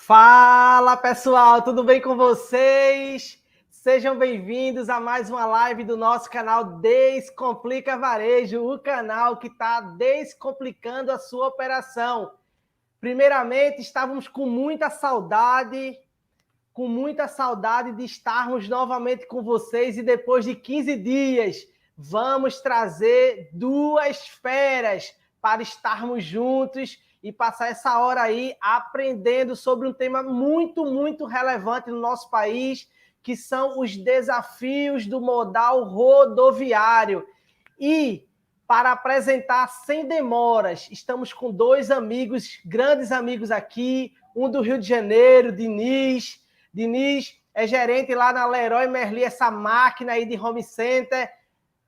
Fala pessoal, tudo bem com vocês? Sejam bem-vindos a mais uma live do nosso canal Descomplica Varejo, o canal que está descomplicando a sua operação. Primeiramente, estávamos com muita saudade de estarmos novamente com vocês e depois de 15 dias, vamos trazer duas feras para estarmos juntos e passar essa hora aí aprendendo sobre um tema muito relevante no nosso país, que são os desafios do modal rodoviário. E para apresentar sem demoras, estamos com dois amigos, grandes amigos aqui, um do Rio de Janeiro, Diniz. Diniz é gerente lá na Leroy Merlin, essa máquina aí de home center.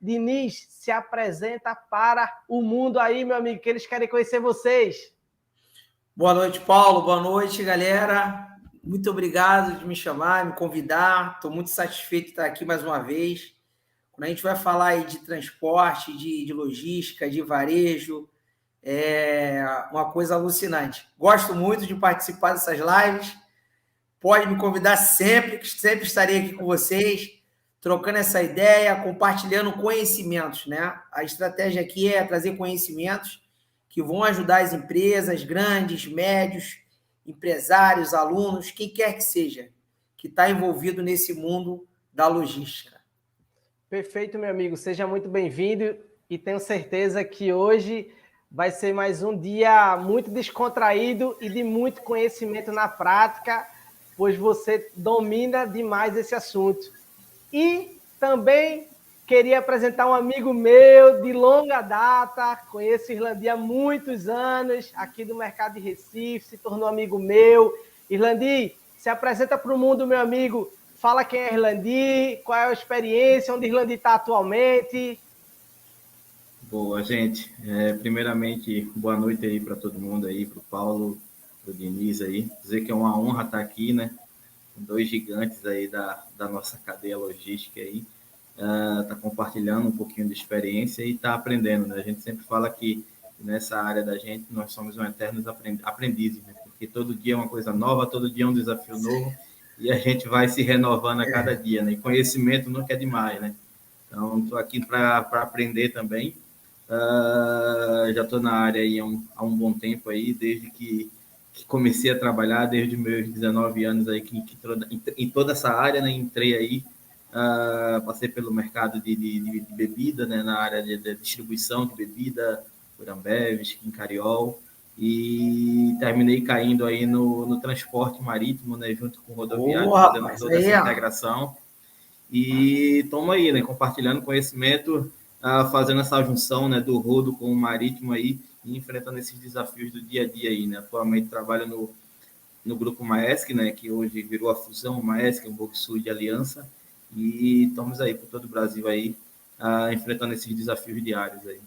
Diniz, se apresenta para o mundo aí, meu amigo, que eles querem conhecer vocês. Boa noite, Paulo. Boa noite, galera. Muito obrigado de me chamar, me convidar. Estou muito satisfeito de estar aqui mais uma vez. Quando a gente vai falar aí de transporte, de logística, de varejo, é uma coisa alucinante. Gosto muito de participar dessas lives. Pode me convidar sempre, que sempre estarei aqui com vocês, trocando essa ideia, compartilhando conhecimentos, né? A estratégia aqui é trazer conhecimentos que vão ajudar as empresas, grandes, médios, empresários, alunos, quem quer que seja, que está envolvido nesse mundo da logística. Perfeito, meu amigo. Seja muito bem-vindo e tenho certeza que hoje vai ser mais um dia muito descontraído e de muito conhecimento na prática, pois você domina demais esse assunto. E também queria apresentar um amigo meu de longa data, conheço Irlandi há muitos anos, aqui do mercado de Recife, se tornou amigo meu. Irlandi, se apresenta para o mundo, meu amigo. Fala quem é Irlandi, qual é a experiência, onde Irlandi está atualmente. Boa, gente. Primeiramente, boa noite aí para todo mundo aí, para o Paulo, para o Diniz aí. Dizer que é uma honra estar aqui, né? Com dois gigantes aí da nossa cadeia logística aí. Tá compartilhando um pouquinho de experiência e tá aprendendo, né? A gente sempre fala que nessa área da gente nós somos eternos aprendizes, né? Porque todo dia é uma coisa nova, todo dia é um desafio novo e a gente vai se renovando a cada dia, né? E conhecimento nunca é demais, né? Então, estou aqui para aprender também. Já estou na área aí há um bom tempo aí, desde que comecei a trabalhar, desde meus 19 anos aí em toda essa área, né? Entrei aí, passei pelo mercado de bebida, né? Na área de distribuição de bebida, por Ambev, Skin Cariol, e terminei caindo aí no transporte marítimo, né? Junto com o rodoviário, fazendo toda essa integração. E estamos aí, né? Compartilhando conhecimento, fazendo essa junção, né? Do rodo com o marítimo aí, e enfrentando esses desafios do dia a dia aí, né? Atualmente trabalho no grupo Maersk, né? Que hoje virou a fusão Maersk, um pouco sul de aliança, e estamos aí por todo o Brasil aí, enfrentando esses desafios diários aí.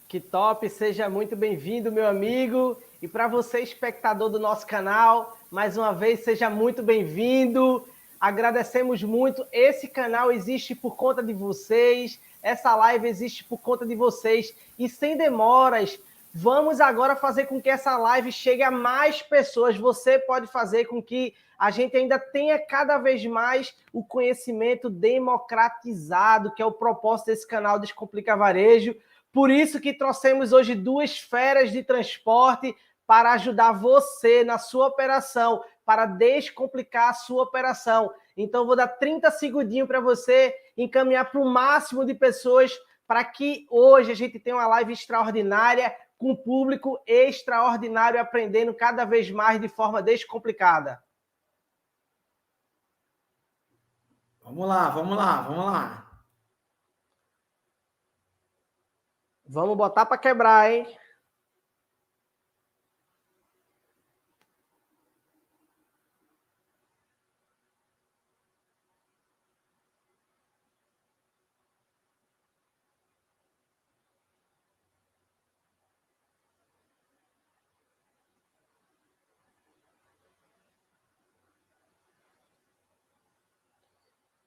Que top, seja muito bem-vindo, meu amigo. E para você, espectador do nosso canal, mais uma vez, seja muito bem-vindo. Agradecemos muito. Esse canal existe por conta de vocês. Essa live existe por conta de vocês. E sem demoras, vamos agora fazer com que essa live chegue a mais pessoas. Você pode fazer com que a gente ainda tenha cada vez mais o conhecimento democratizado, que é o propósito desse canal Descomplica Varejo. Por isso que trouxemos hoje duas feras de transporte para ajudar você na sua operação, para descomplicar a sua operação. Então, vou dar 30 segundinhos para você encaminhar para o máximo de pessoas para que hoje a gente tenha uma live extraordinária, com público extraordinário, aprendendo cada vez mais de forma descomplicada. Vamos lá. Vamos botar para quebrar, hein?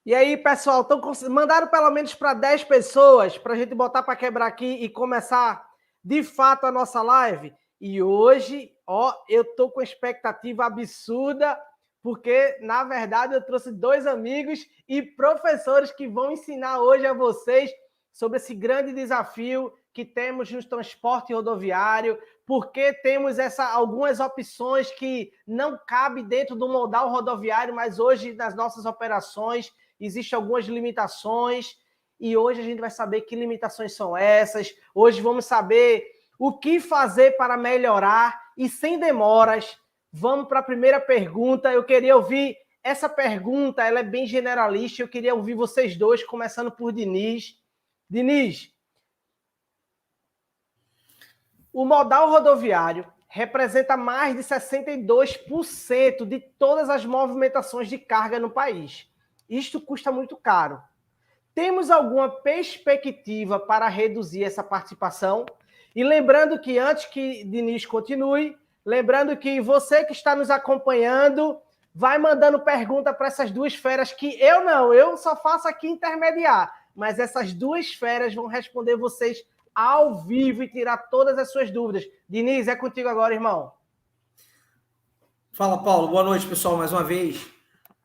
E aí, pessoal, mandaram pelo menos para 10 pessoas para a gente botar para quebrar aqui e começar de fato a nossa live. E hoje, ó, eu tô com expectativa absurda, porque, na verdade, eu trouxe 2 amigos e professores que vão ensinar hoje a vocês sobre esse grande desafio que temos no transporte rodoviário, porque temos algumas opções que não cabem dentro do modal rodoviário, mas hoje, nas nossas operações, existem algumas limitações, e hoje a gente vai saber que limitações são essas, hoje vamos saber o que fazer para melhorar, e sem demoras, vamos para a primeira pergunta. Eu queria ouvir essa pergunta, ela é bem generalista, eu queria ouvir vocês dois, começando por Diniz. Diniz, o modal rodoviário representa mais de 62% de todas as movimentações de carga no país. Isto custa muito caro. Temos alguma perspectiva para reduzir essa participação? E lembrando que, antes que Diniz continue, lembrando que você que está nos acompanhando vai mandando pergunta para essas 2 feras que eu só faço aqui intermediar, mas essas 2 feras vão responder vocês ao vivo e tirar todas as suas dúvidas. Diniz, é contigo agora, irmão. Fala, Paulo. Boa noite, pessoal, mais uma vez.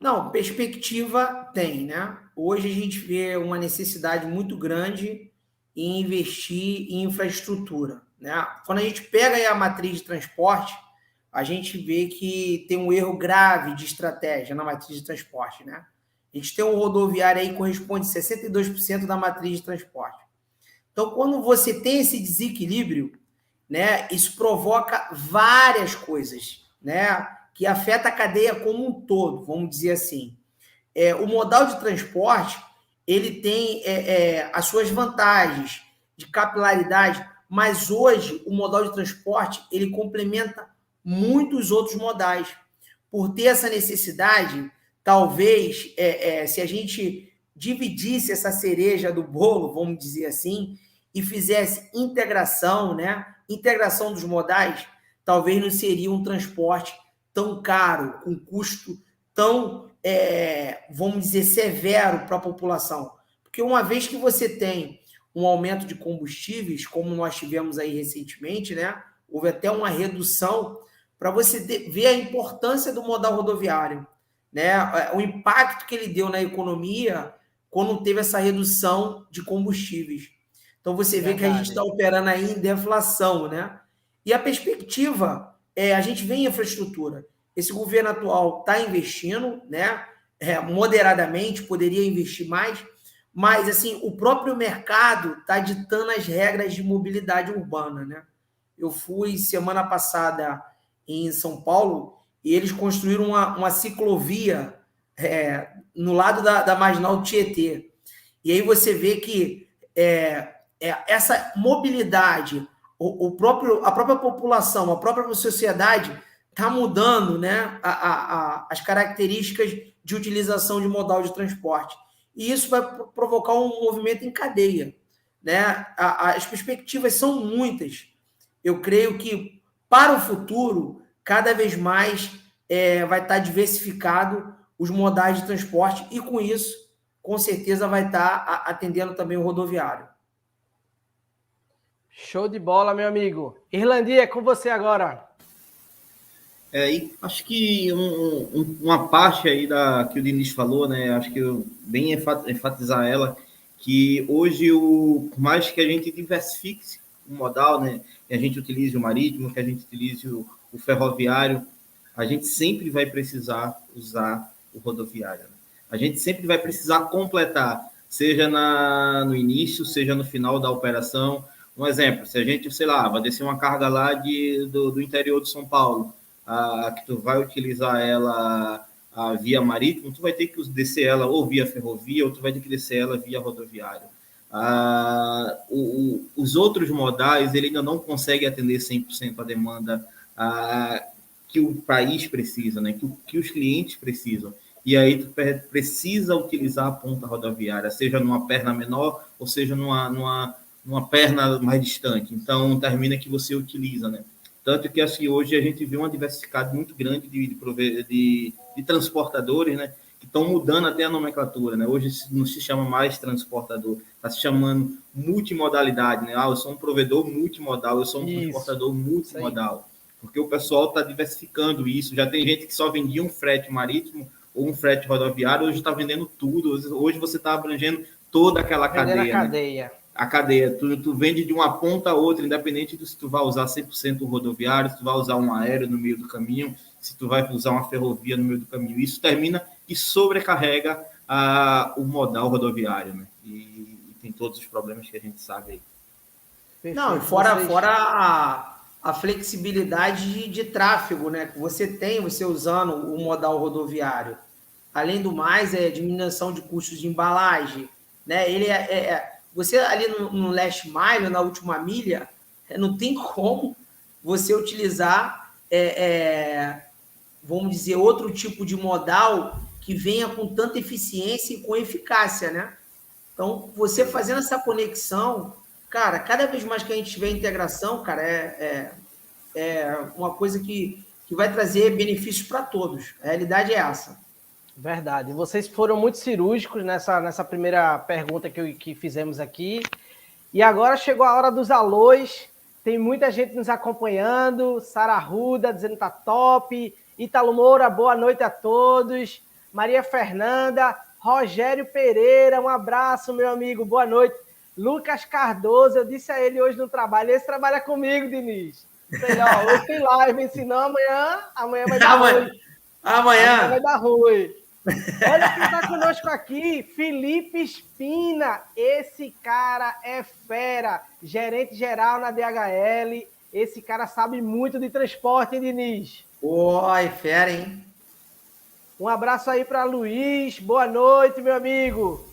Não, perspectiva tem, né? Hoje a gente vê uma necessidade muito grande em investir em infraestrutura, né? Quando a gente pega aí a matriz de transporte, a gente vê que tem um erro grave de estratégia na matriz de transporte, né? A gente tem um rodoviário aí que corresponde a 62% da matriz de transporte. Então, quando você tem esse desequilíbrio, né, isso provoca várias coisas, né, que afeta a cadeia como um todo, vamos dizer assim. O modal de transporte, ele tem as suas vantagens de capilaridade, mas hoje o modal de transporte, ele complementa muitos outros modais. Por ter essa necessidade, talvez, se a gente dividisse essa cereja do bolo, vamos dizer assim, e fizesse integração, né? Integração dos modais, talvez não seria um transporte tão caro, com custo tão, vamos dizer, severo para a população. Porque uma vez que você tem um aumento de combustíveis, como nós tivemos aí recentemente, né? Houve até uma redução para você ver a importância do modal rodoviário, né? O impacto que ele deu na economia quando teve essa redução de combustíveis. Então, você vê que a gente está operando aí em deflação, né? E a perspectiva a gente vê em infraestrutura. Esse governo atual está investindo, né? Moderadamente, poderia investir mais, mas, assim, o próprio mercado está ditando as regras de mobilidade urbana, né? Eu fui semana passada em São Paulo e eles construíram uma ciclovia no lado da Marginal Tietê. E aí você vê que essa mobilidade, a própria população, a própria sociedade está mudando, né, as características de utilização de modal de transporte. E isso vai provocar um movimento em cadeia, né? As perspectivas são muitas. Eu creio que, para o futuro, cada vez mais vai estar diversificado os modais de transporte e, com isso, com certeza vai estar atendendo também o rodoviário. Show de bola, meu amigo. Irlandi, é com você agora. E acho que uma parte aí que o Diniz falou, né? Acho que eu bem enfatizar ela, que hoje, por mais que a gente diversifique o modal, né? Que a gente utilize o marítimo, que a gente utilize o ferroviário, a gente sempre vai precisar usar o rodoviário, né? A gente sempre vai precisar completar, seja no início, seja no final da operação. Um exemplo, se a gente, sei lá, vai descer uma carga lá do interior de São Paulo, que tu vai utilizar ela via marítimo, tu vai ter que descer ela ou via ferrovia, ou tu vai ter que descer ela via rodoviário. Os outros modais, ele ainda não consegue atender 100% a demanda que o país precisa, né? que os clientes precisam. E aí tu precisa utilizar a ponta rodoviária, seja numa perna menor, ou seja numa perna mais distante. Então, termina que você utiliza, né? Tanto que, assim, hoje a gente vê uma diversidade muito grande de transportadores, né? Que estão mudando até a nomenclatura, né? Hoje não se chama mais transportador, está se chamando multimodalidade, né? Ah, eu sou um provedor multimodal, eu sou um transportador multimodal, porque o pessoal está diversificando isso. Já tem gente que só vendia um frete marítimo ou um frete rodoviário, hoje está vendendo tudo. Hoje você está abrangendo toda aquela cadeia. Né? A cadeia. Tu vende de uma ponta a outra, independente de se tu vai usar 100% o rodoviário, se tu vai usar um aéreo no meio do caminho, se tu vai usar uma ferrovia no meio do caminho. Isso termina e sobrecarrega o modal rodoviário, né? E tem todos os problemas que a gente sabe aí. Perfeito. Não, fora a flexibilidade de tráfego, né? Que você usando o modal rodoviário. Além do mais, diminuição de custos de embalagem, né? Ele você ali no last mile, na última milha, não tem como você utilizar, vamos dizer, outro tipo de modal que venha com tanta eficiência e com eficácia, né? Então, você fazendo essa conexão, cara, cada vez mais que a gente vê a integração, cara, é uma coisa que vai trazer benefícios para todos. A realidade é essa. Verdade. Vocês foram muito cirúrgicos nessa primeira pergunta que fizemos aqui. E agora chegou a hora dos alôs. Tem muita gente nos acompanhando. Sara Arruda dizendo que tá top. Ítalo Moura, boa noite a todos. Maria Fernanda, Rogério Pereira, um abraço, meu amigo, boa noite. Lucas Cardoso, eu disse a ele hoje no trabalho, esse trabalha comigo, Diniz. Falei, hoje tem live, senão amanhã vai dar ruim. Amanhã vai dar ruim. Olha quem está conosco aqui, Felipe Espina. Esse cara é fera, gerente geral na DHL. Esse cara sabe muito de transporte, hein, Diniz? Oi, fera, hein? Um abraço aí para Luiz. Boa noite, meu amigo.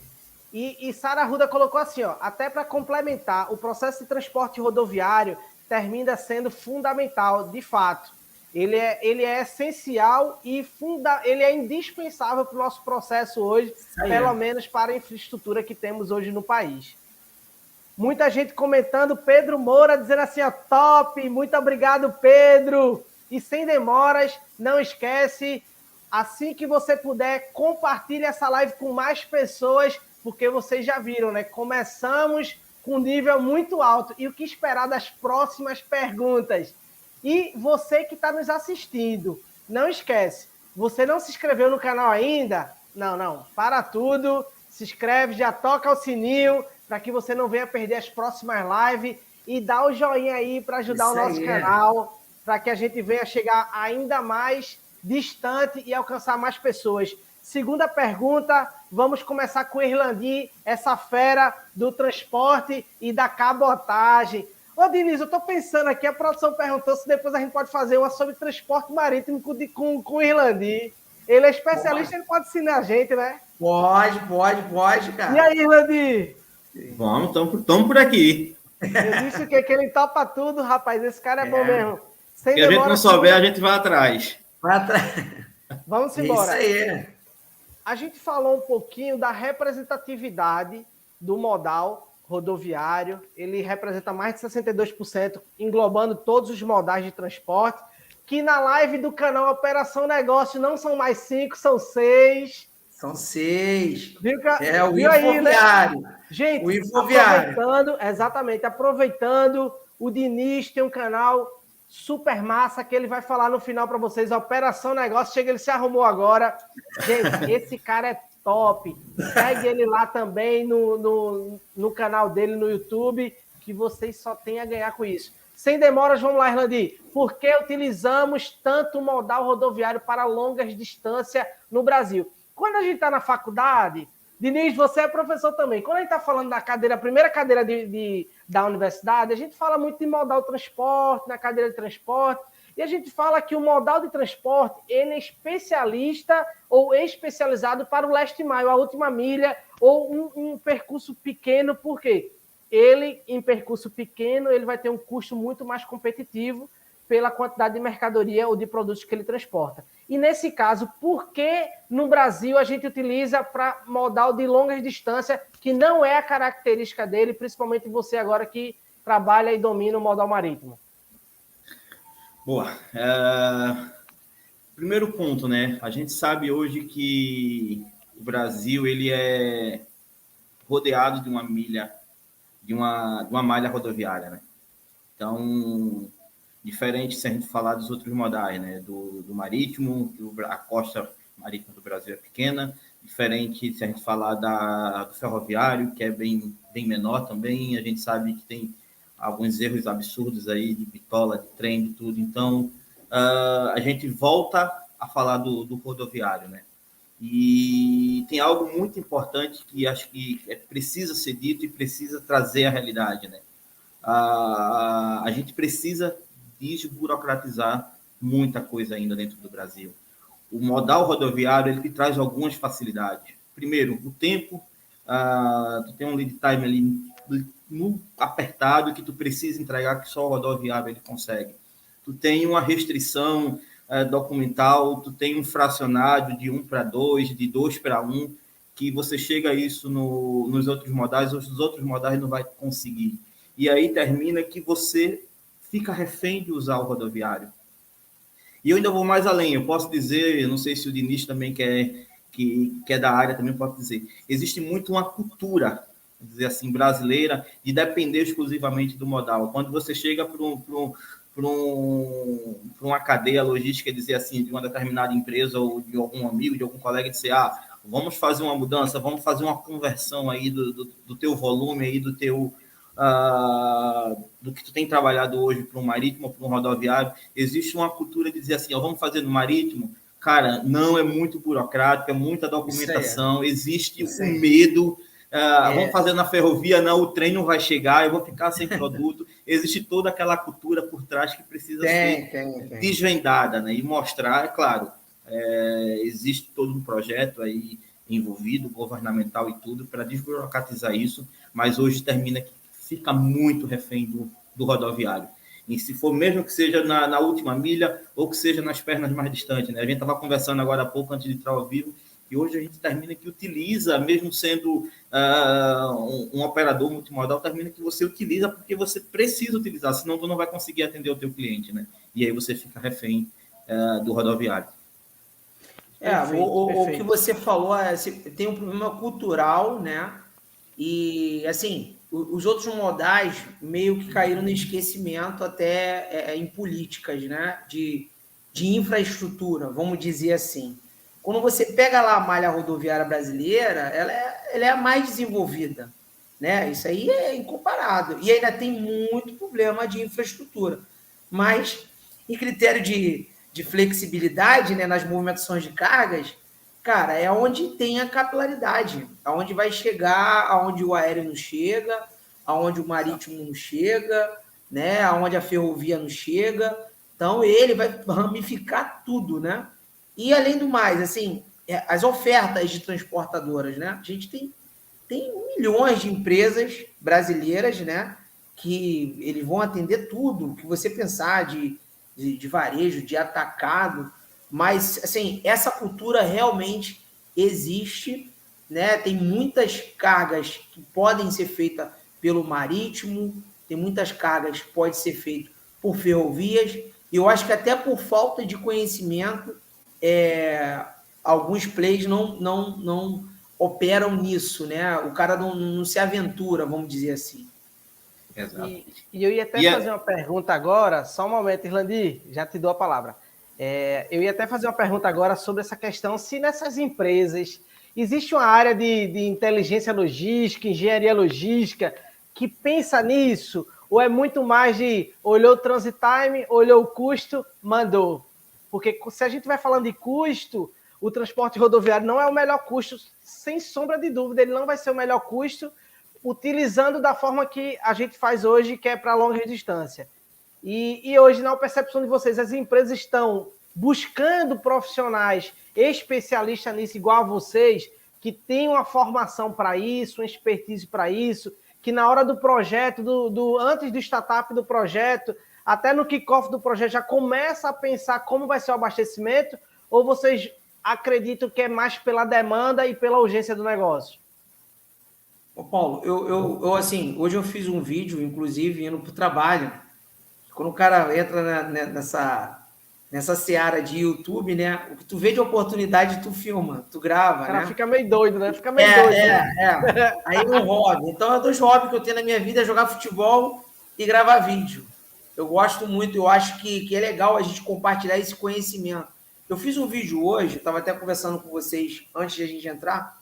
E Sara Arruda colocou assim, até para complementar, o processo de transporte rodoviário termina sendo fundamental, de fato. Ele é essencial e ele é indispensável para o nosso processo hoje, pelo menos para a infraestrutura que temos hoje no país. Muita gente comentando, Pedro Moura dizendo assim, top, muito obrigado, Pedro. E sem demoras, não esquece, assim que você puder, compartilhe essa live com mais pessoas, porque vocês já viram, né? Começamos com um nível muito alto. E o que esperar das próximas perguntas? E você que está nos assistindo, não esquece, você não se inscreveu no canal ainda? Não, para tudo, se inscreve, já toca o sininho, para que você não venha perder as próximas lives e dá o joinha aí para ajudar o nosso canal, para que a gente venha chegar ainda mais distante e alcançar mais pessoas. Segunda pergunta, vamos começar com o Irlandi, essa fera do transporte e da cabotagem. Ô, Diniz, eu tô pensando aqui, a produção perguntou se depois a gente pode fazer uma sobre transporte marítimo com o Irlandi. Ele é especialista, ele pode ensinar a gente, né? Pode, cara. E aí, Irlandi? Vamos, estamos por aqui. Eu disse que ele topa tudo, rapaz, esse cara é bom mesmo. Se a gente não souber, a gente vai atrás. Vamos embora. Isso aí. A gente falou um pouquinho da representatividade do modal rodoviário, ele representa mais de 62%, englobando todos os modais de transporte, que na live do canal Operação Negócio não são mais 5, são 6. São 6. Viu o infoviário. Né? Gente, o infoviário. Aproveitando, o Diniz tem um canal super massa que ele vai falar no final para vocês, Operação Negócio, ele se arrumou agora. Gente, esse cara é top. Segue ele lá também no canal dele no YouTube, que vocês só têm a ganhar com isso. Sem demoras, vamos lá, Irlandi. Por que utilizamos tanto modal rodoviário para longas distâncias no Brasil? Quando a gente está na faculdade, Diniz, você é professor também. Quando a gente está falando da cadeira, a primeira cadeira da universidade, a gente fala muito de modal transporte, na cadeira de transporte, e a gente fala que o modal de transporte, ele é especialista ou especializado para o last mile, a última milha, ou um percurso pequeno. Por quê? Ele, em percurso pequeno, ele vai ter um custo muito mais competitivo pela quantidade de mercadoria ou de produtos que ele transporta. E nesse caso, por que no Brasil a gente utiliza para modal de longas distâncias, que não é a característica dele, principalmente você agora que trabalha e domina o modal marítimo? Boa. Primeiro ponto, né? A gente sabe hoje que o Brasil ele é rodeado de uma milha, de uma malha rodoviária, né? Então, diferente se a gente falar dos outros modais, né? Do marítimo, a costa marítima do Brasil é pequena, diferente se a gente falar do ferroviário, que é bem menor também, a gente sabe que tem alguns erros absurdos aí de bitola, de trem, de tudo. Então, a gente volta a falar do rodoviário, né? E tem algo muito importante que acho que precisa ser dito e precisa trazer a realidade, né? A gente precisa desburocratizar muita coisa ainda dentro do Brasil. O modal rodoviário ele traz algumas facilidades. Primeiro, o tempo. Tu tem um lead time ali no apertado que tu precisa entregar que só o rodoviário ele consegue. Tu tem uma restrição documental, tu tem um fracionário de 1 para 2, de 2 para 1, que você chega a isso nos outros modais, os outros modais não vai conseguir. E aí termina que você fica refém de usar o rodoviário. E eu ainda vou mais além, eu posso dizer, eu não sei se o Diniz também que é da área, também posso dizer, existe muito uma cultura, dizer assim, brasileira, de depender exclusivamente do modal. Quando você chega para uma cadeia logística, dizer assim, de uma determinada empresa ou de algum amigo, de algum colega, dizer, vamos fazer uma mudança, vamos fazer uma conversão aí do teu volume, aí do teu... do que tu tem trabalhado hoje para um marítimo ou para um rodoviário, existe uma cultura de dizer assim, vamos fazer no marítimo, cara, não é muito burocrático, é muita documentação, existe um medo, vamos fazer na ferrovia, não, o trem não vai chegar, eu vou ficar sem produto, existe toda aquela cultura por trás que precisa ser desvendada, né? E mostrar, é claro, existe todo um projeto aí envolvido, governamental e tudo, para desburocratizar isso, mas hoje termina que fica muito refém do rodoviário. E se for mesmo que seja na última milha ou que seja nas pernas mais distantes, né? A gente estava conversando agora há pouco, antes de entrar ao vivo, e hoje a gente termina que utiliza, mesmo sendo um operador multimodal, termina que você utiliza porque você precisa utilizar, senão você não vai conseguir atender o teu cliente, né? E aí você fica refém do rodoviário. O que você falou, tem um problema cultural, né? E, assim, os outros modais meio que caíram no esquecimento até em políticas, né? De infraestrutura, vamos dizer assim. Quando você pega lá a malha rodoviária brasileira, ela é a mais desenvolvida, né? Isso aí é incomparável. E ainda tem muito problema de infraestrutura. Mas, em critério de flexibilidade, né, nas movimentações de cargas, cara, é onde tem a capilaridade, aonde vai chegar, aonde o aéreo não chega, aonde o marítimo não chega, né, aonde a ferrovia não chega. Então, ele vai ramificar tudo, né? E, além do mais, assim, as ofertas de transportadoras, né? A gente tem milhões de empresas brasileiras, né, que eles vão atender tudo que você pensar de varejo, de atacado, mas, assim, essa cultura realmente existe, né? Tem muitas cargas que podem ser feitas pelo marítimo, tem muitas cargas que podem ser feitas por ferrovias, e eu acho que até por falta de conhecimento, alguns players não operam nisso, né? O cara não se aventura, vamos dizer assim. Exato. E eu ia até fazer uma pergunta agora, só um momento, Irlandi, já te dou a palavra. Eu ia até fazer uma pergunta agora sobre essa questão, se nessas empresas existe uma área de inteligência logística, engenharia logística, que pensa nisso, ou é muito mais de olhou o transit time, olhou o custo, mandou? Porque se a gente vai falando de custo, o transporte rodoviário não é o melhor custo, sem sombra de dúvida, ele não vai ser o melhor custo, utilizando da forma que a gente faz hoje, que é para longa distância. E hoje, na percepção de vocês, as empresas estão buscando profissionais especialistas nisso, igual a vocês, que têm uma formação para isso, uma expertise para isso, que na hora do projeto, antes do startup do projeto, até no kickoff do projeto, já começa a pensar como vai ser o abastecimento, ou vocês acreditam que é mais pela demanda e pela urgência do negócio? Ô Paulo, eu assim, hoje eu fiz um vídeo, inclusive, indo para o trabalho. Quando o cara entra nessa seara de YouTube, né? O que tu vê de oportunidade, tu filma, tu grava, O cara né? fica meio doido, né? Fica meio doido. Né? Aí é um hobby. Então, é 2 hobbies que eu tenho na minha vida, é jogar futebol e gravar vídeo. Eu gosto muito, eu acho que é legal a gente compartilhar esse conhecimento. Eu fiz um vídeo hoje, estava até conversando com vocês antes de a gente entrar,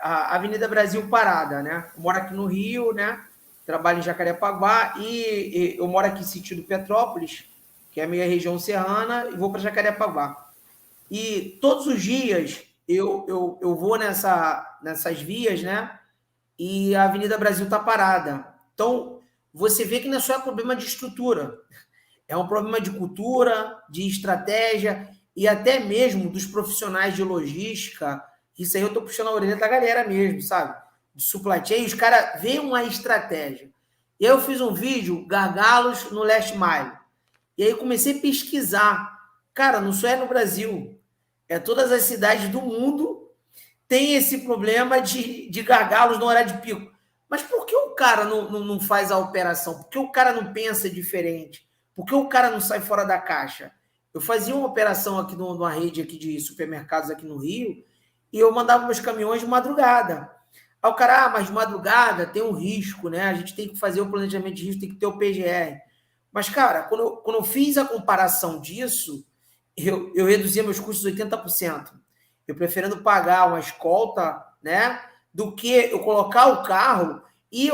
a Avenida Brasil parada, né? Eu moro aqui no Rio, né? Trabalho em Jacarepaguá e eu moro aqui em Sítio do Petrópolis, que é a minha região serrana, e vou para Jacarepaguá. E todos os dias eu vou nessas vias, né? E a Avenida Brasil está parada. Então, você vê que não é só problema de estrutura, é um problema de cultura, de estratégia e até mesmo dos profissionais de logística. Isso aí eu estou puxando a orelha da galera mesmo, sabe? De supply chain, os caras veem uma estratégia. E aí eu fiz um vídeo, gargalos no last mile. E aí comecei a pesquisar. Cara, não só é no Brasil, é todas as cidades do mundo tem esse problema de gargalos no horário de pico. Mas por que o cara não faz a operação? Por que o cara não pensa diferente? Por que o cara não sai fora da caixa? Eu fazia uma operação aqui numa rede aqui de supermercados aqui no Rio e eu mandava meus caminhões de madrugada. Aí o cara, mas de madrugada tem um risco, né? A gente tem que fazer o planejamento de risco, tem que ter o PGR. Mas, cara, quando eu fiz a comparação disso, eu reduzia meus custos 80%. Eu preferindo pagar uma escolta, né? Do que eu colocar o carro e...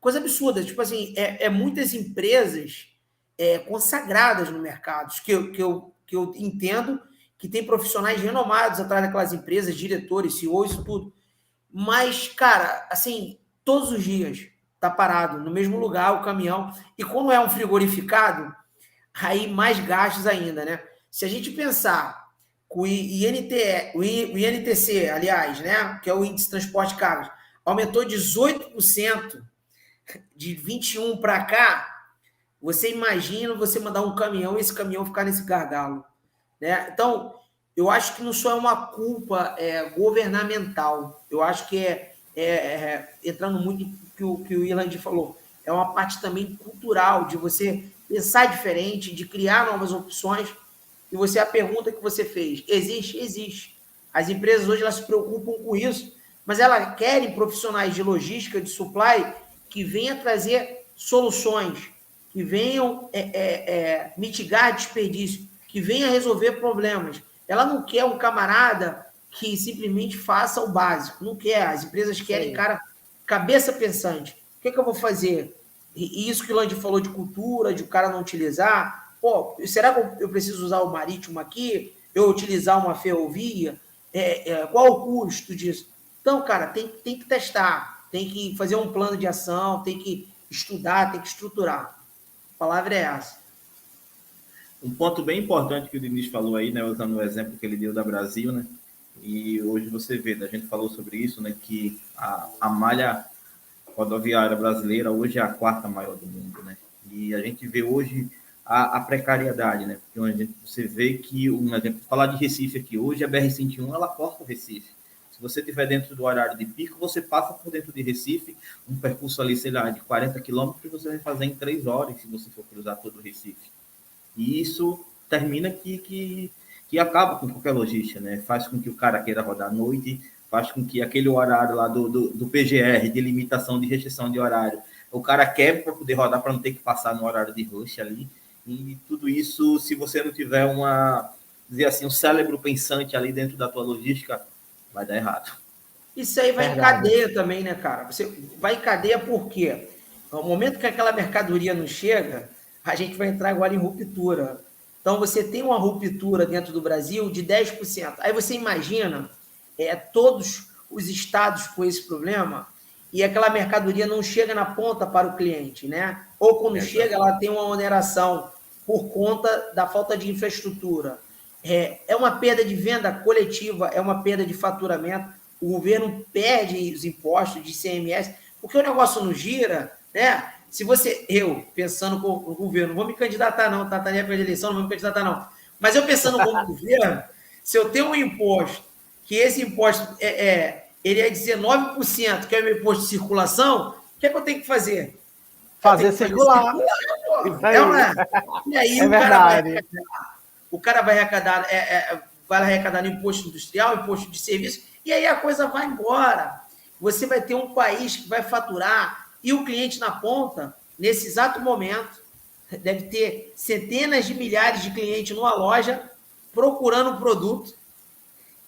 Coisa absurda. Tipo assim, muitas empresas consagradas no mercado, que eu entendo que tem profissionais renomados atrás daquelas empresas, diretores, CEOs e tudo. Mas, cara, assim, todos os dias tá parado no mesmo lugar o caminhão. E quando é um frigorificado, aí mais gastos ainda, né? Se a gente pensar com o INTC, aliás, né, que é o Índice de Transporte de Cargas, aumentou 18% de 21 para cá, você imagina você mandar um caminhão e esse caminhão ficar nesse gargalo, né? Então, eu acho que não só é uma culpa governamental, eu acho que entrando muito no que o Irlande falou, é uma parte também cultural, de você pensar diferente, de criar novas opções. E a pergunta que você fez, existe? Existe. As empresas hoje elas se preocupam com isso, mas elas querem profissionais de logística, de supply, que venham trazer soluções, que venham mitigar desperdício, que venham resolver problemas. Ela não quer um camarada que simplesmente faça o básico, não quer. As empresas querem, cara, cabeça pensante. O que eu vou fazer? E isso que o Landi falou de cultura, de o cara não utilizar. Pô, será que eu preciso usar o marítimo aqui? Eu utilizar uma ferrovia? Qual o custo disso? Então, cara, tem que testar, tem que fazer um plano de ação, tem que estudar, tem que estruturar. A palavra é essa. Um ponto bem importante que o Diniz falou aí, né, usando o exemplo que ele deu da Brasil, né, e hoje você vê, a gente falou sobre isso, né, que a malha rodoviária brasileira hoje é a 4ª maior do mundo, né, e a gente vê hoje a precariedade, né, porque você vê que, um exemplo, falar de Recife aqui, hoje a BR-101, ela corta o Recife. Se você estiver dentro do horário de pico, você passa por dentro de Recife, um percurso ali, sei lá, de 40 quilômetros, você vai fazer em 3 horas, se você for cruzar todo o Recife. E isso termina que acaba com qualquer logística, né? Faz com que o cara queira rodar à noite, faz com que aquele horário lá do PGR, de limitação de restrição de horário, o cara quer para poder rodar, para não ter que passar no horário de rush ali. E tudo isso, se você não tiver dizer assim, um cérebro pensante ali dentro da tua logística, vai dar errado. Isso aí vai em cadeia também, né, cara? Você vai em cadeia por quê? No momento que aquela mercadoria não chega, a gente vai entrar agora em ruptura. Então, você tem uma ruptura dentro do Brasil de 10%. Aí você imagina todos os estados com esse problema e aquela mercadoria não chega na ponta para o cliente, né? Ou quando chega, ela tem uma oneração por conta da falta de infraestrutura. É uma perda de venda coletiva, é uma perda de faturamento. O governo perde os impostos de ICMS, porque o negócio não gira, né? Se eu, pensando como governo, não vou me candidatar não, tá na época de eleição, não vou me candidatar não, mas eu pensando como governo, se eu tenho um imposto, que esse imposto ele é 19%, que é o meu imposto de circulação, o que é que eu tenho que fazer? Fazer circular. Pô, Isso aí. E aí É verdade. o cara vai arrecadar no imposto industrial, imposto de serviço, e aí a coisa vai embora. Você vai ter um país que vai faturar, e o cliente na ponta, nesse exato momento, deve ter centenas de milhares de clientes numa loja procurando um produto,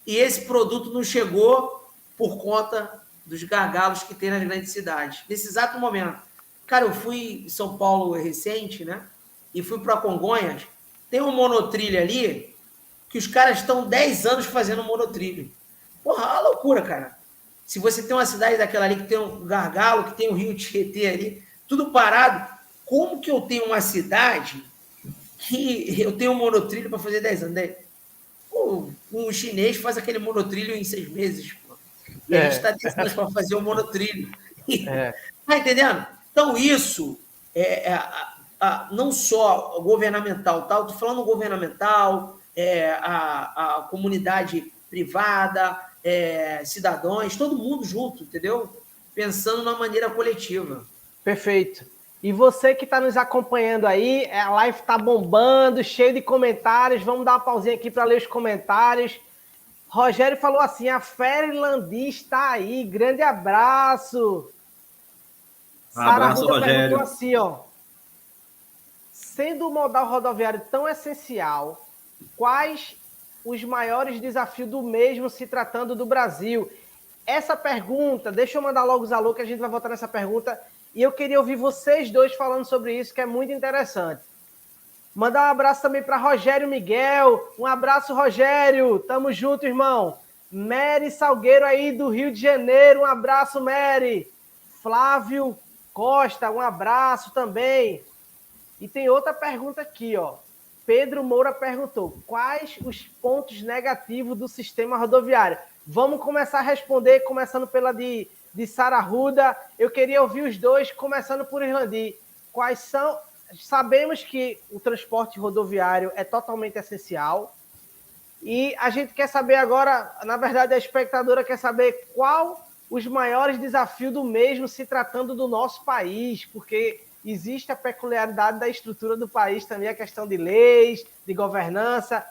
e esse produto não chegou por conta dos gargalos que tem nas grandes cidades. Nesse exato momento. Cara, eu fui em São Paulo recente, né? E fui para Congonhas. Tem um monotrilho ali que os caras estão 10 anos fazendo monotrilho. Porra, é uma loucura, cara. Se você tem uma cidade daquela ali que tem um gargalo, que tem o Rio Tietê ali, tudo parado, como que eu tenho uma cidade que eu tenho um monotrilho para fazer 10 anos? Pô, um chinês faz aquele monotrilho em 6 meses. Pô. E a gente está 10 anos para fazer o monotrilho. Tá entendendo? Então, isso não só governamental, tá? Estou falando governamental, a comunidade privada, cidadãos, todo mundo junto, entendeu? Pensando na maneira coletiva. Perfeito. E você que está nos acompanhando aí, a live está bombando, cheio de comentários. Vamos dar uma pausinha aqui para ler os comentários. Rogério falou assim: a Ferilandis está aí, grande abraço. Sara Arruda perguntou assim, ó. Sendo o modal rodoviário tão essencial, quais os maiores desafios do mesmo se tratando do Brasil? Essa pergunta, deixa eu mandar logo os alô que a gente vai voltar nessa pergunta, e eu queria ouvir vocês dois falando sobre isso, que é muito interessante. Mandar um abraço também para Rogério Miguel. Um abraço, Rogério. Tamo junto, irmão. Mary Salgueiro aí do Rio de Janeiro. Um abraço, Mary. Flávio Costa, um abraço também. E tem outra pergunta aqui, ó. Pedro Moura perguntou: quais os pontos negativos do sistema rodoviário? Vamos começar a responder, começando pela de Sara Arruda. Eu queria ouvir os dois, começando por Irlandi. Quais são... Sabemos que o transporte rodoviário é totalmente essencial. E a gente quer saber agora, na verdade, a espectadora quer saber qual os maiores desafios do mesmo se tratando do nosso país, porque existe a peculiaridade da estrutura do país também, a questão de leis, de governança.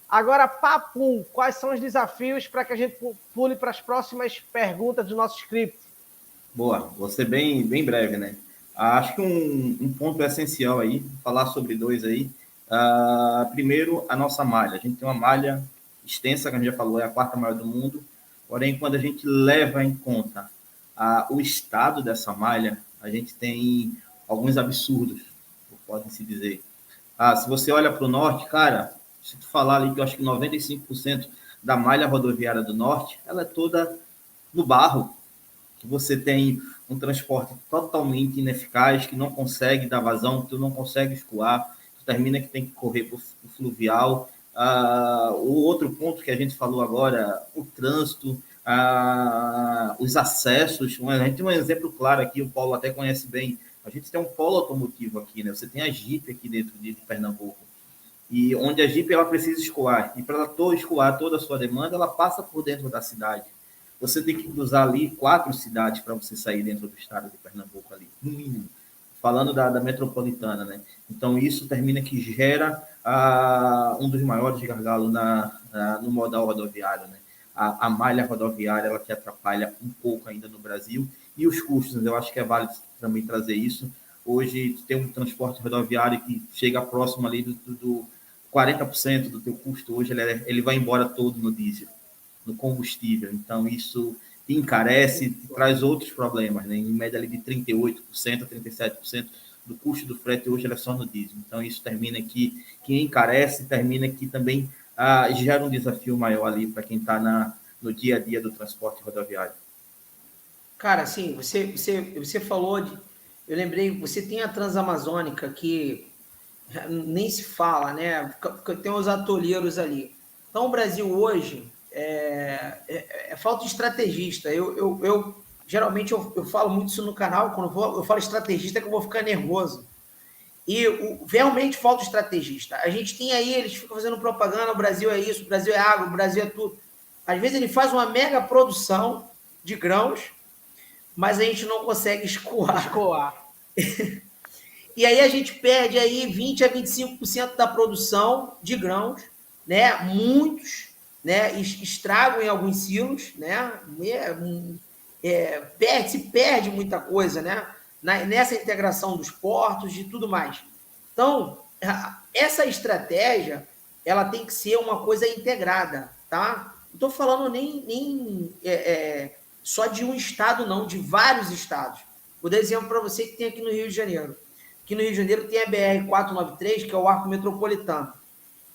Agora, Papum, quais são os desafios para que a gente pule para as próximas perguntas do nosso script? Boa, vou ser bem breve, né? Acho que um ponto essencial aí, falar sobre dois aí. Primeiro, a nossa malha. A gente tem uma malha extensa, que a gente já falou, é a quarta maior do mundo. Porém, quando a gente leva em conta o estado dessa malha, a gente tem alguns absurdos, pode-se dizer. Se você olha para o norte, cara, se tu falar ali que eu acho que 95% da malha rodoviária do norte, ela é toda no barro, que você tem um transporte totalmente ineficaz, que não consegue dar vazão, que tu não consegue escoar, tu termina que tem que correr para o fluvial. O outro ponto que a gente falou agora, o trânsito, os acessos. A gente tem um exemplo claro aqui, o Paulo até conhece bem. A gente tem um polo automotivo aqui, né? Você tem a Jeep aqui dentro de Pernambuco. E onde a Jeep ela precisa escoar. E para ela escoar toda a sua demanda, ela passa por dentro da cidade. Você tem que cruzar ali 4 cidades para você sair dentro do estado de Pernambuco ali, no mínimo. Falando da metropolitana, né? Então, isso termina que gera um dos maiores gargalos no modal rodoviário, né? A malha rodoviária, ela que atrapalha um pouco ainda no Brasil. E os custos, eu acho que é válido também trazer isso. Hoje, tem um transporte rodoviário que chega próximo ali do 40% do teu custo. Hoje, ele vai embora todo no diesel, no combustível. Então, isso encarece e traz outros problemas, né? Em média ali de 38% a 37% do custo do frete hoje é só no diesel. Então, isso termina que encarece, termina que também gera um desafio maior ali para quem está no dia a dia do transporte rodoviário. Cara, assim, você falou eu lembrei, você tem a Transamazônica que nem se fala, né? Tem os atoleiros ali. Então, o Brasil hoje é falta de estrategista. Eu geralmente eu falo muito isso no canal, quando eu falo estrategista, que eu vou ficar nervoso. E realmente falta estrategista. A gente tem aí, eles ficam fazendo propaganda, o Brasil é isso, o Brasil é água, o Brasil é tudo. Às vezes ele faz uma mega produção de grãos, mas a gente não consegue escoar. e aí a gente perde aí 20 a 25% da produção de grãos, né? Muitos, né, estragam em alguns silos, né? Se perde muita coisa, né? Nessa integração dos portos e tudo mais. Então, essa estratégia, ela tem que ser uma coisa integrada, tá? Não estou falando nem só de um estado, não, de vários estados. Vou dar exemplo para você que tem aqui no Rio de Janeiro. Aqui no Rio de Janeiro tem a BR-493, que é o arco metropolitano.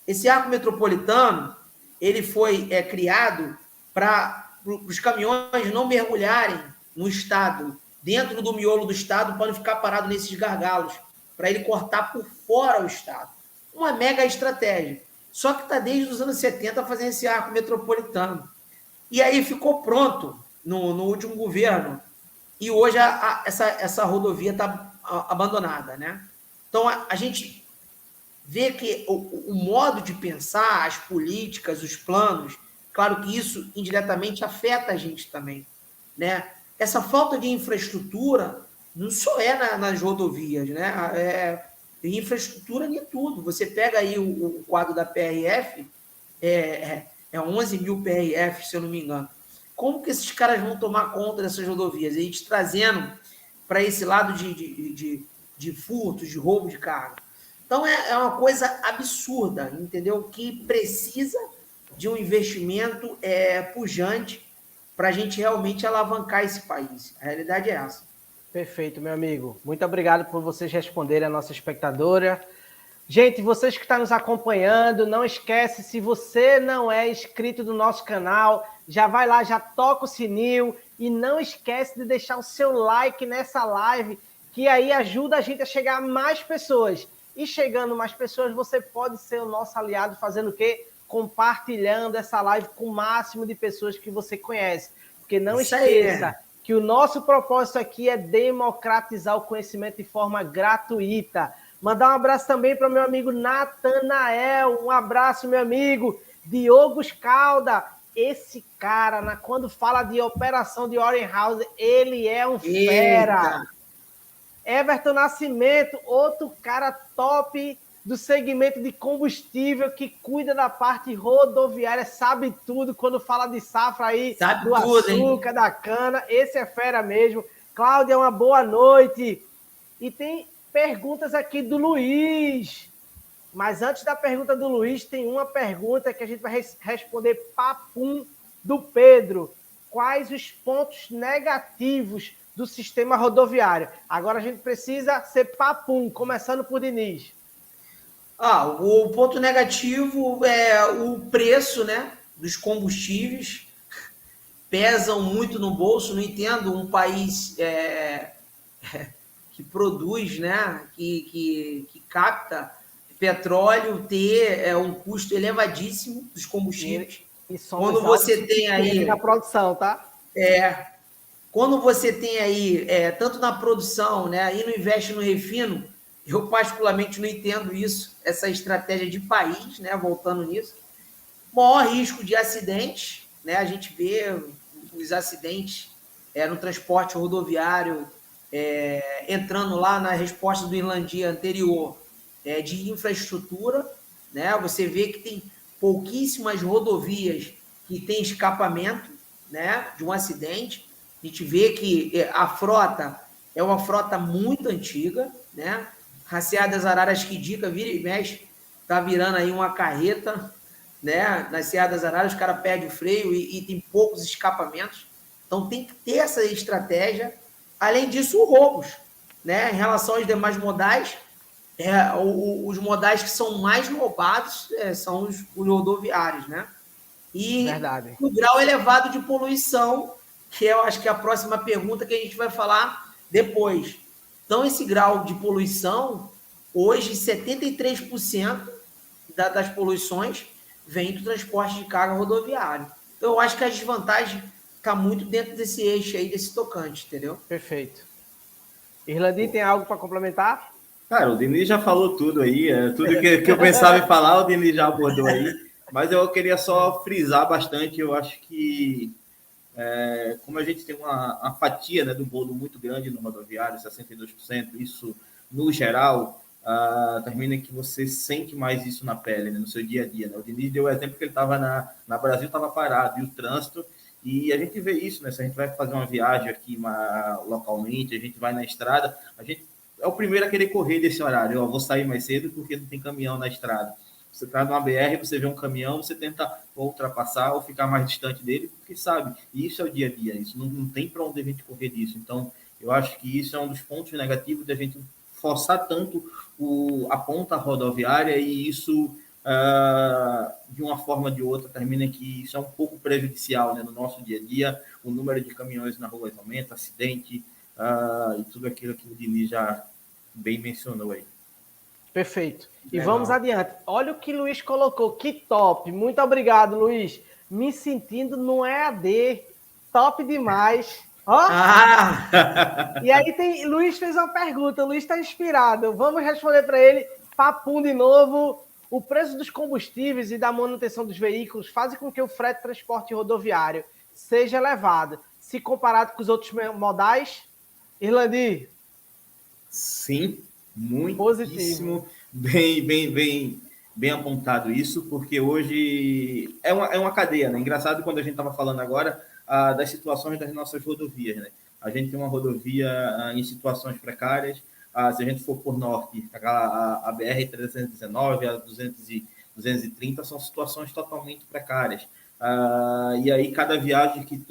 Esse arco metropolitano, ele foi criado para os caminhões não mergulharem no estado, dentro do miolo do estado, para não ficar parado nesses gargalos, para ele cortar por fora o estado. Uma mega estratégia. Só que está desde os anos 70 fazendo esse arco metropolitano. E aí ficou pronto no último governo. E hoje essa rodovia está abandonada, né? Então a gente vê que o modo de pensar, as políticas, os planos, claro que isso indiretamente afeta a gente também, né? Essa falta de infraestrutura não só nas rodovias, né? Infraestrutura em tudo. Você pega aí o quadro da PRF, é 11 mil PRF, se eu não me engano. Como que esses caras vão tomar conta dessas rodovias? A gente trazendo para esse lado de furtos, de roubo de carga. Então, é uma coisa absurda, entendeu? Que precisa de um investimento pujante para a gente realmente alavancar esse país. A realidade é essa. Perfeito, meu amigo. Muito obrigado por vocês responderem a nossa espectadora. Gente, vocês que estão nos acompanhando, não esquece, se você não é inscrito no nosso canal, já vai lá, já toca o sininho e não esquece de deixar o seu like nessa live, que aí ajuda a gente a chegar a mais pessoas. E chegando mais pessoas, você pode ser o nosso aliado fazendo o quê? Compartilhando essa live com o máximo de pessoas que você conhece. Porque não esqueça que o nosso propósito aqui é democratizar o conhecimento de forma gratuita. Mandar um abraço também para o meu amigo Natanael. Um abraço, meu amigo. Diogo Scalda. Esse cara, quando fala de operação de Orenhouse, ele é um fera. Everton Nascimento, outro cara top do segmento de combustível que cuida da parte rodoviária, sabe tudo quando fala de safra aí, sabe do tudo, açúcar, da cana. Esse é fera mesmo. Cláudia, uma boa noite. E tem perguntas aqui do Luiz. Mas antes da pergunta do Luiz, tem uma pergunta que a gente vai responder papum do Pedro. Quais os pontos negativos do sistema rodoviário? Agora a gente precisa ser papum, começando por Diniz. O ponto negativo é o preço, né, dos combustíveis. Pesam muito no bolso. Não entendo um país que produz, né, que capta petróleo ter um custo elevadíssimo dos combustíveis. E quando você tem aí na produção, tá? Quando você tem aí tanto na produção, né, e não investe no refino, eu particularmente não entendo isso, essa estratégia de país, né, voltando nisso. Maior risco de acidentes, né, a gente vê os acidentes no transporte rodoviário, entrando lá na resposta do Irlandia anterior, de infraestrutura, né? Você vê que tem pouquíssimas rodovias que tem escapamento, né, de um acidente. A gente vê que a frota é uma frota muito antiga, né? Raceadas Araras que dica, vira e mexe, tá virando aí uma carreta, né? Nas Serra das Araras, os caras perdem o freio e tem poucos escapamentos. Então tem que ter essa estratégia. Além disso, roubos, né? Em relação aos demais modais, os modais que são mais roubados são os rodoviários, né? E Verdade. o grau elevado de poluição, que eu acho que é a próxima pergunta que a gente vai falar depois. Então, esse grau de poluição, hoje, 73% das poluições vem do transporte de carga rodoviário. Então, eu acho que a desvantagem está muito dentro desse eixo aí, desse tocante, entendeu? Perfeito. Irlandi, tem algo para complementar? Cara, o Diniz já falou tudo aí, tudo que eu pensava em falar, o Diniz já abordou aí, mas eu queria só frisar bastante. Eu acho que, como a gente tem uma fatia, né, do bolo muito grande no rodoviário, 62%, isso no geral, termina que você sente mais isso na pele, né, no seu dia a dia. Né? O Diniz deu o exemplo que ele estava na Brasil, estava parado, e o trânsito, e a gente vê isso, né? Se a gente vai fazer uma viagem aqui localmente, a gente vai na estrada, a gente é o primeiro a querer correr desse horário. Eu vou sair mais cedo porque não tem caminhão na estrada. Você está numa BR, você vê um caminhão, você tenta ultrapassar ou ficar mais distante dele, porque sabe, isso é o dia a dia, isso não tem para onde a gente correr disso. Então, eu acho que isso é um dos pontos negativos da gente forçar tanto a ponta rodoviária, e isso, de uma forma ou de outra, termina que isso é um pouco prejudicial, né, no nosso dia a dia. O número de caminhões na rua aumenta, acidente, e tudo aquilo que o Diniz já bem mencionou aí. Perfeito. E vamos adiante. Olha o que o Luiz colocou. Que top. Muito obrigado, Luiz. Me sentindo no EAD. Top demais. Ó. E aí Luiz fez uma pergunta. Luiz está inspirado. Vamos responder para ele. Papum de novo. O preço dos combustíveis e da manutenção dos veículos fazem com que o frete de transporte rodoviário seja elevado, se comparado com os outros modais? Irlandi? Sim, muitíssimo bem apontado isso, porque hoje é uma cadeia, né? Engraçado quando a gente estava falando agora das situações das nossas rodovias, né? A gente tem uma rodovia em situações precárias. Se a gente for por norte, a BR-319, a 230 são situações totalmente precárias. E aí, cada viagem que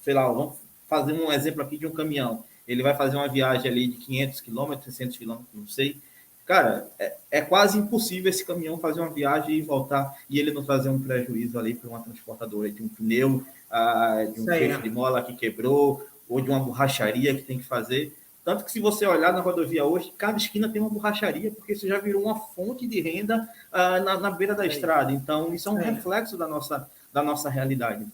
sei lá, vamos fazer um exemplo aqui de um caminhão. Ele vai fazer uma viagem ali de 500 quilômetros, 600 quilômetros, não sei. Cara, é quase impossível esse caminhão fazer uma viagem e voltar e ele não trazer um prejuízo ali para uma transportadora, de um pneu, de um feixe de mola que quebrou, ou de uma borracharia que tem que fazer. Tanto que, se você olhar na rodovia hoje, cada esquina tem uma borracharia, porque isso já virou uma fonte de renda na beira da estrada. Então, isso é um reflexo da nossa realidade.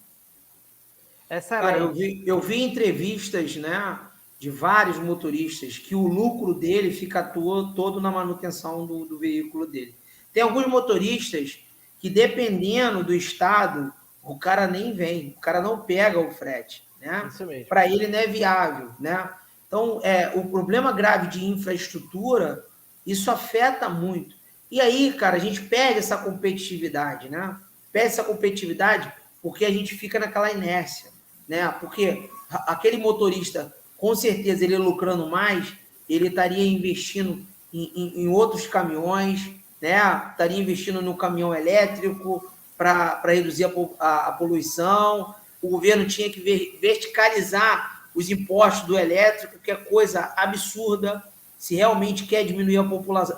Cara, eu vi entrevistas, né, de vários motoristas que o lucro dele fica todo na manutenção do veículo dele. Tem alguns motoristas que, dependendo do estado, o cara nem vem, o cara não pega o frete, né? Para ele não é viável, né? Então, o problema grave de infraestrutura, isso afeta muito. E aí, cara, a gente perde essa competitividade, né? Perde essa competitividade porque a gente fica naquela inércia, né? Porque aquele motorista, com certeza, ele lucrando mais, ele estaria investindo em outros caminhões, né? Estaria investindo no caminhão elétrico para reduzir a poluição. O governo tinha que verticalizar os impostos do elétrico, que é coisa absurda. Se realmente quer diminuir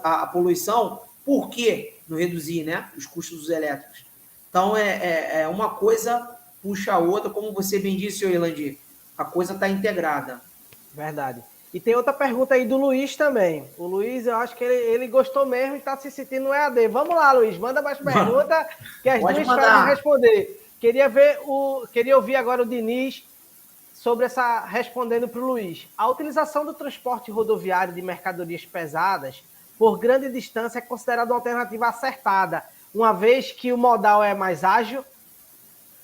a poluição, por que não reduzir, né, os custos dos elétricos? Então, uma coisa puxa a outra, como você bem disse, Irlandi, a coisa está integrada. Verdade. E tem outra pergunta aí do Luiz também. O Luiz, eu acho que ele gostou mesmo e está se sentindo no EAD. Vamos lá, Luiz, manda mais perguntas que as duas podem responder. Queria ouvir agora o Diniz sobre respondendo para o Luiz. A utilização do transporte rodoviário de mercadorias pesadas por grande distância é considerada uma alternativa acertada, uma vez que o modal é mais ágil.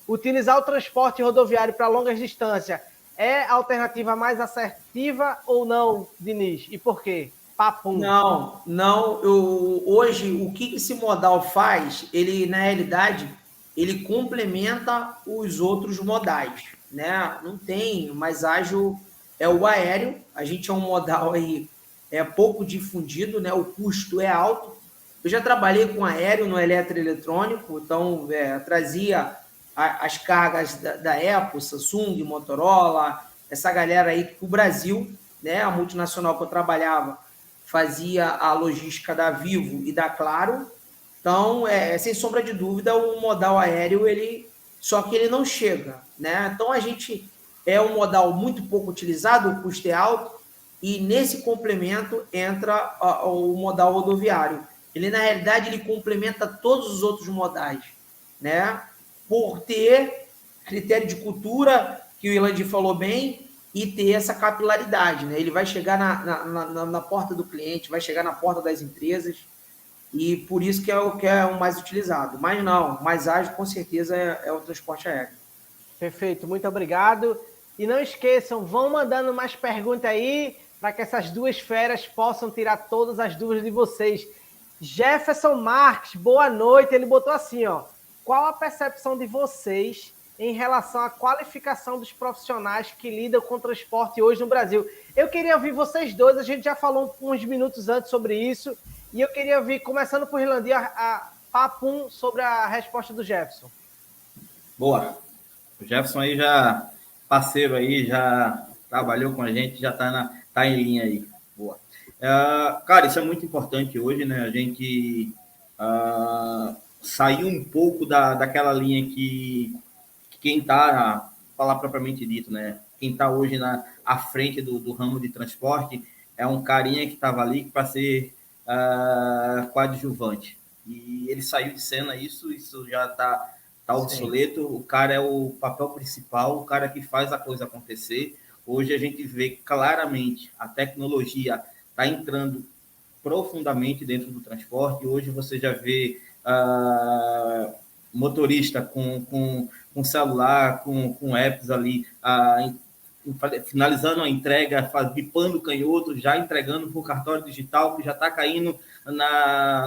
Utilizar o transporte rodoviário para longas distâncias é a alternativa mais assertiva ou não, Diniz? E por quê? Papum. Não. Hoje, o que esse modal faz? Ele, na realidade, ele complementa os outros modais, né? Não tem, mais ágil é o aéreo. A gente é um modal aí pouco difundido, né? O custo é alto. Eu já trabalhei com aéreo no eletroeletrônico, então trazia as cargas da Apple, Samsung, Motorola, essa galera aí para o Brasil, né? A multinacional que eu trabalhava fazia a logística da Vivo e da Claro. Então, sem sombra de dúvida, o modal aéreo, só que ele não chega, né? Então, a gente é um modal muito pouco utilizado, o custo é alto, e nesse complemento entra o modal rodoviário. Ele, na realidade, ele complementa todos os outros modais, né? Por ter critério de cultura, que o Irlandi falou bem, e ter essa capilaridade, né? Ele vai chegar na porta do cliente, vai chegar na porta das empresas, e por isso que é o mais utilizado. Mas não, mais ágil, com certeza, é o transporte aéreo. Perfeito, muito obrigado. E não esqueçam, vão mandando mais perguntas aí, para que essas duas feras possam tirar todas as dúvidas de vocês. Jefferson Marques, boa noite. Ele botou assim, ó: qual a percepção de vocês em relação à qualificação dos profissionais que lidam com transporte hoje no Brasil? Eu queria ouvir vocês dois, a gente já falou uns minutos antes sobre isso, e eu queria ouvir, começando por Irlandi, a papum sobre a resposta do Jefferson. Boa. O Jefferson aí já, parceiro aí, já trabalhou com a gente, já tá em linha aí. Boa. Cara, isso é muito importante hoje, né? A gente saiu um pouco daquela linha que quem está, falar propriamente dito, né? Quem está hoje à frente do ramo de transporte é um carinha que estava ali para ser coadjuvante. E ele saiu de cena, isso já está obsoleto. O cara é o papel principal, o cara que faz a coisa acontecer. Hoje a gente vê claramente a tecnologia está entrando profundamente dentro do transporte. Hoje você já vê motorista com celular, com apps ali, finalizando a entrega, bipando o canhoto, já entregando para o cartório digital, que já está caindo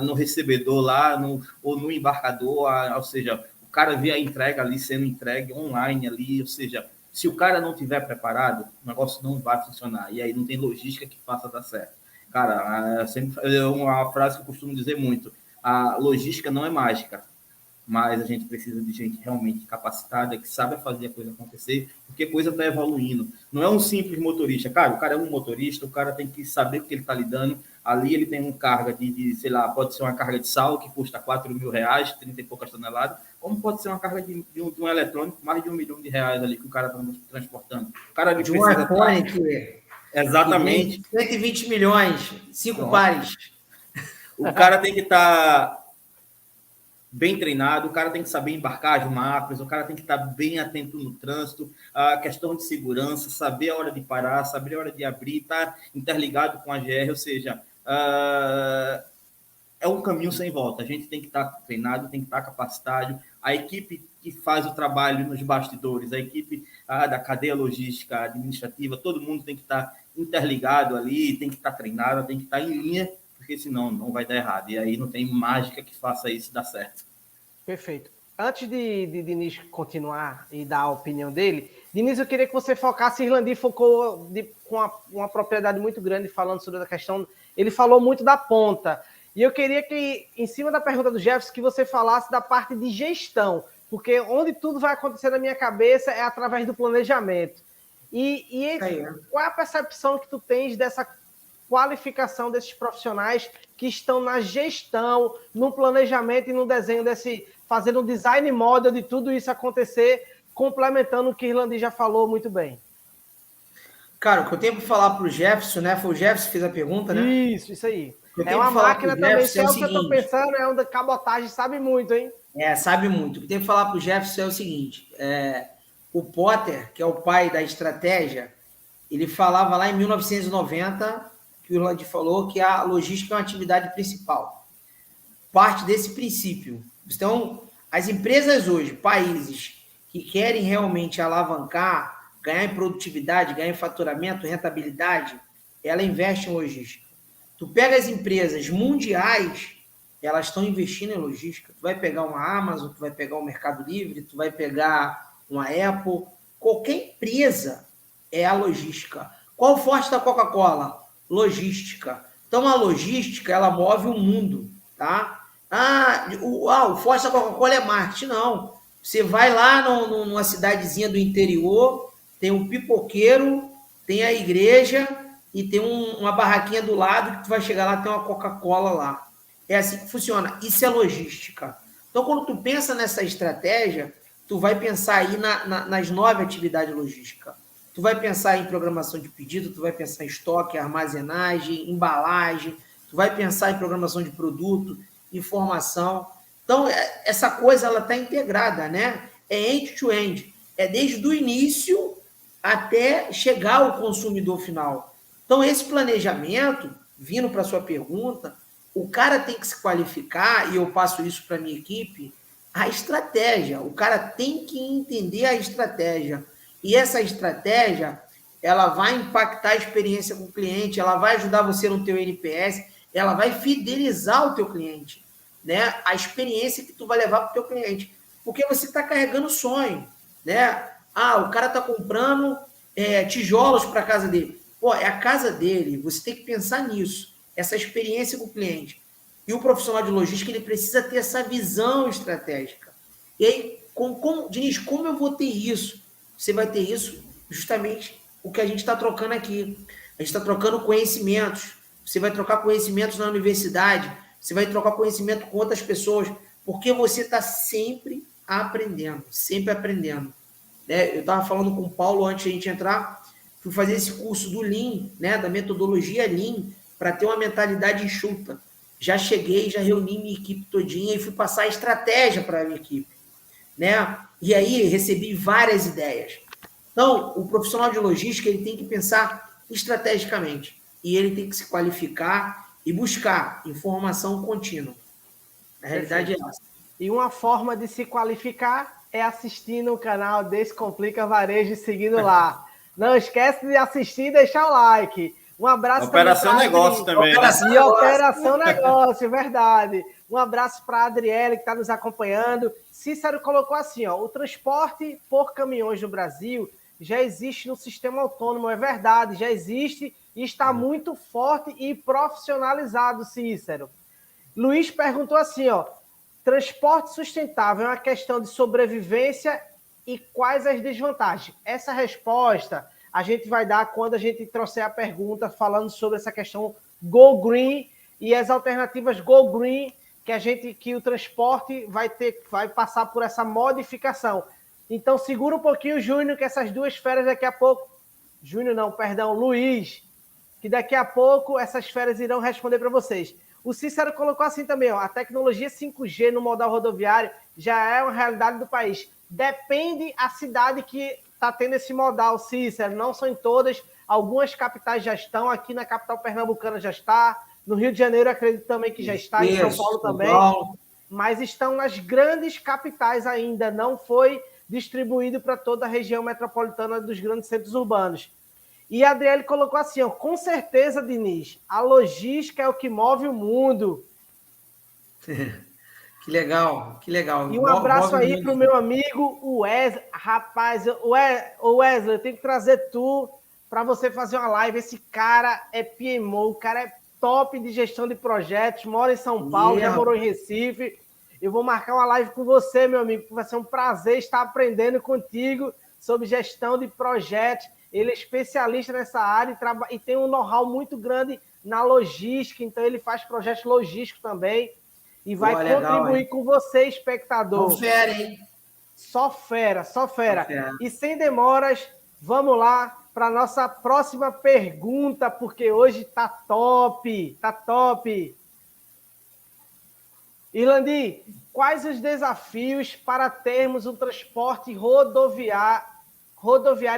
no recebedor lá, ou no embarcador, ou seja, o cara vê a entrega ali sendo entregue online ali, ou seja, se o cara não tiver preparado, o negócio não vai funcionar, e aí não tem logística que faça dar certo. Cara, é uma frase que eu costumo dizer muito: a logística não é mágica, mas a gente precisa de gente realmente capacitada, que sabe fazer a coisa acontecer, porque a coisa está evoluindo. Não é um simples motorista. Cara, o cara é um motorista, o cara tem que saber o que ele está lidando. Ali ele tem uma carga sei lá, pode ser uma carga de sal, que custa R$4.000, 30 e poucas toneladas, como pode ser uma carga de um eletrônico, mais de R$1 milhão ali que o cara está transportando. O cara de um iPhone que... Exatamente. 120 milhões, 5 pares. O cara tem que estar bem treinado, o cara tem que saber embarcar as mapas, o cara tem que estar bem atento no trânsito, a questão de segurança, saber a hora de parar, saber a hora de abrir, estar interligado com a GR, ou seja, é um caminho sem volta. A gente tem que estar treinado, tem que estar capacitado. A equipe que faz o trabalho nos bastidores, a equipe da cadeia logística, administrativa, todo mundo tem que estar interligado ali, tem que estar treinado, tem que estar em linha, porque senão não vai dar errado. E aí não tem mágica que faça isso dar certo. Perfeito. Antes de Diniz continuar e dar a opinião dele, Diniz, eu queria que você focasse. Irlandi focou com uma propriedade muito grande falando sobre a questão. Ele falou muito da ponta. E eu queria que, em cima da pergunta do Jefferson, que você falasse da parte de gestão, porque onde tudo vai acontecer na minha cabeça é através do planejamento. Qual é a percepção que tu tens dessa qualificação desses profissionais que estão na gestão, no planejamento e no desenho fazendo um design model de tudo isso acontecer, complementando o que Irlandi já falou muito bem? Cara, o que eu tenho para falar para o Jefferson, né? Foi o Jefferson que fez a pergunta, né? Isso aí. É uma máquina também, se é o que eu estou pensando, é uma cabotagem, sabe muito, hein? Sabe muito. O que eu tenho para falar para o Jefferson é o seguinte: o Potter, que é o pai da estratégia, ele falava lá em 1990, que o Irlandi falou, que a logística é uma atividade principal. Parte desse princípio. Então, as empresas hoje, países que querem realmente alavancar, ganhar em produtividade, ganhar em faturamento, rentabilidade, ela investe em logística. Tu pega as empresas mundiais, elas estão investindo em logística. Tu vai pegar uma Amazon, tu vai pegar um Mercado Livre, tu vai pegar uma Apple. Qualquer empresa é a logística. Qual o forte da Coca-Cola? Logística. Então, a logística, ela move o mundo, tá? O forte da Coca-Cola é marketing. Não. Você vai lá numa cidadezinha do interior, tem um pipoqueiro, tem a igreja e tem uma barraquinha do lado que tu vai chegar lá, tem uma Coca-Cola lá. É assim que funciona. Isso é logística. Então, quando tu pensa nessa estratégia, tu vai pensar aí nas 9 atividades logísticas. Tu vai pensar em programação de pedido, tu vai pensar em estoque, armazenagem, embalagem, tu vai pensar em programação de produto, informação. Então, essa coisa ela está integrada, né? É end-to-end. É desde o início até chegar ao consumidor final. Então, esse planejamento, vindo para a sua pergunta, o cara tem que se qualificar, e eu passo isso para a minha equipe, a estratégia. O cara tem que entender a estratégia. E essa estratégia, ela vai impactar a experiência com o cliente, ela vai ajudar você no teu NPS, ela vai fidelizar o teu cliente, né? A experiência que tu vai levar para o teu cliente. Porque você está carregando sonho, né? O cara está comprando tijolos para a casa dele. Pô, é a casa dele, você tem que pensar nisso, essa experiência com o cliente. E o profissional de logística, ele precisa ter essa visão estratégica. E aí, Diniz, como eu vou ter isso? Você vai ter isso justamente o que a gente está trocando aqui. A gente está trocando conhecimentos. Você vai trocar conhecimentos na universidade, você vai trocar conhecimento com outras pessoas, porque você está sempre aprendendo, sempre aprendendo. Né? Eu estava falando com o Paulo antes de a gente entrar, fui fazer esse curso do Lean, né, da metodologia Lean, para ter uma mentalidade enxuta. Já cheguei, já reuni minha equipe todinha e fui passar a estratégia para a minha equipe. Né? E aí recebi várias ideias. Então, o profissional de logística, ele tem que pensar estrategicamente e ele tem que se qualificar e buscar informação contínua. A realidade é essa. E uma forma de se qualificar é assistindo o canal Descomplica Varejo e seguindo lá. Não esquece de assistir e deixar o like. Um abraço Operação Negócio também. E Operação Negócio, verdade. Um abraço para a Adriele, que está nos acompanhando. Cícero colocou assim, ó, o transporte por caminhões no Brasil já existe no sistema autônomo, é verdade, já existe e está muito forte e profissionalizado, Cícero. Luiz perguntou assim, ó, transporte sustentável é uma questão de sobrevivência e quais as desvantagens? Essa resposta a gente vai dar quando a gente trouxer a pergunta falando sobre essa questão Go Green e as alternativas Go Green que o transporte vai passar por essa modificação. Então, segura um pouquinho, Júnior, que essas duas feras daqui a pouco... Júnior não, perdão, Luiz, que daqui a pouco essas feras irão responder para vocês. O Cícero colocou assim também, ó, a tecnologia 5G no modal rodoviário já é uma realidade do país. Depende a cidade que está tendo esse modal, Cícero, não são em todas, algumas capitais já estão, aqui na capital pernambucana já está, no Rio de Janeiro acredito também que já está, em São Paulo também, mas estão nas grandes capitais ainda, não foi distribuído para toda a região metropolitana dos grandes centros urbanos. E a Adriele colocou assim, ó, com certeza, Diniz, a logística é o que move o mundo. Que legal, que legal. E um abraço aí para o meu amigo Wesley. Rapaz, Wesley, eu tenho que trazer tu para você fazer uma live. Esse cara é PMO, o cara é top de gestão de projetos, mora em São Paulo, já morou em Recife. Eu vou marcar uma live com você, meu amigo, vai ser um prazer estar aprendendo contigo sobre gestão de projetos. Ele é especialista nessa área e tem um know-how muito grande na logística, então ele faz projetos logísticos também e vai contribuir com você, espectador. Só fera, hein? Só fera, só fera. E sem demoras, vamos lá para a nossa próxima pergunta, porque hoje tá top, tá top. Irlandi, quais os desafios para termos um transporte rodoviário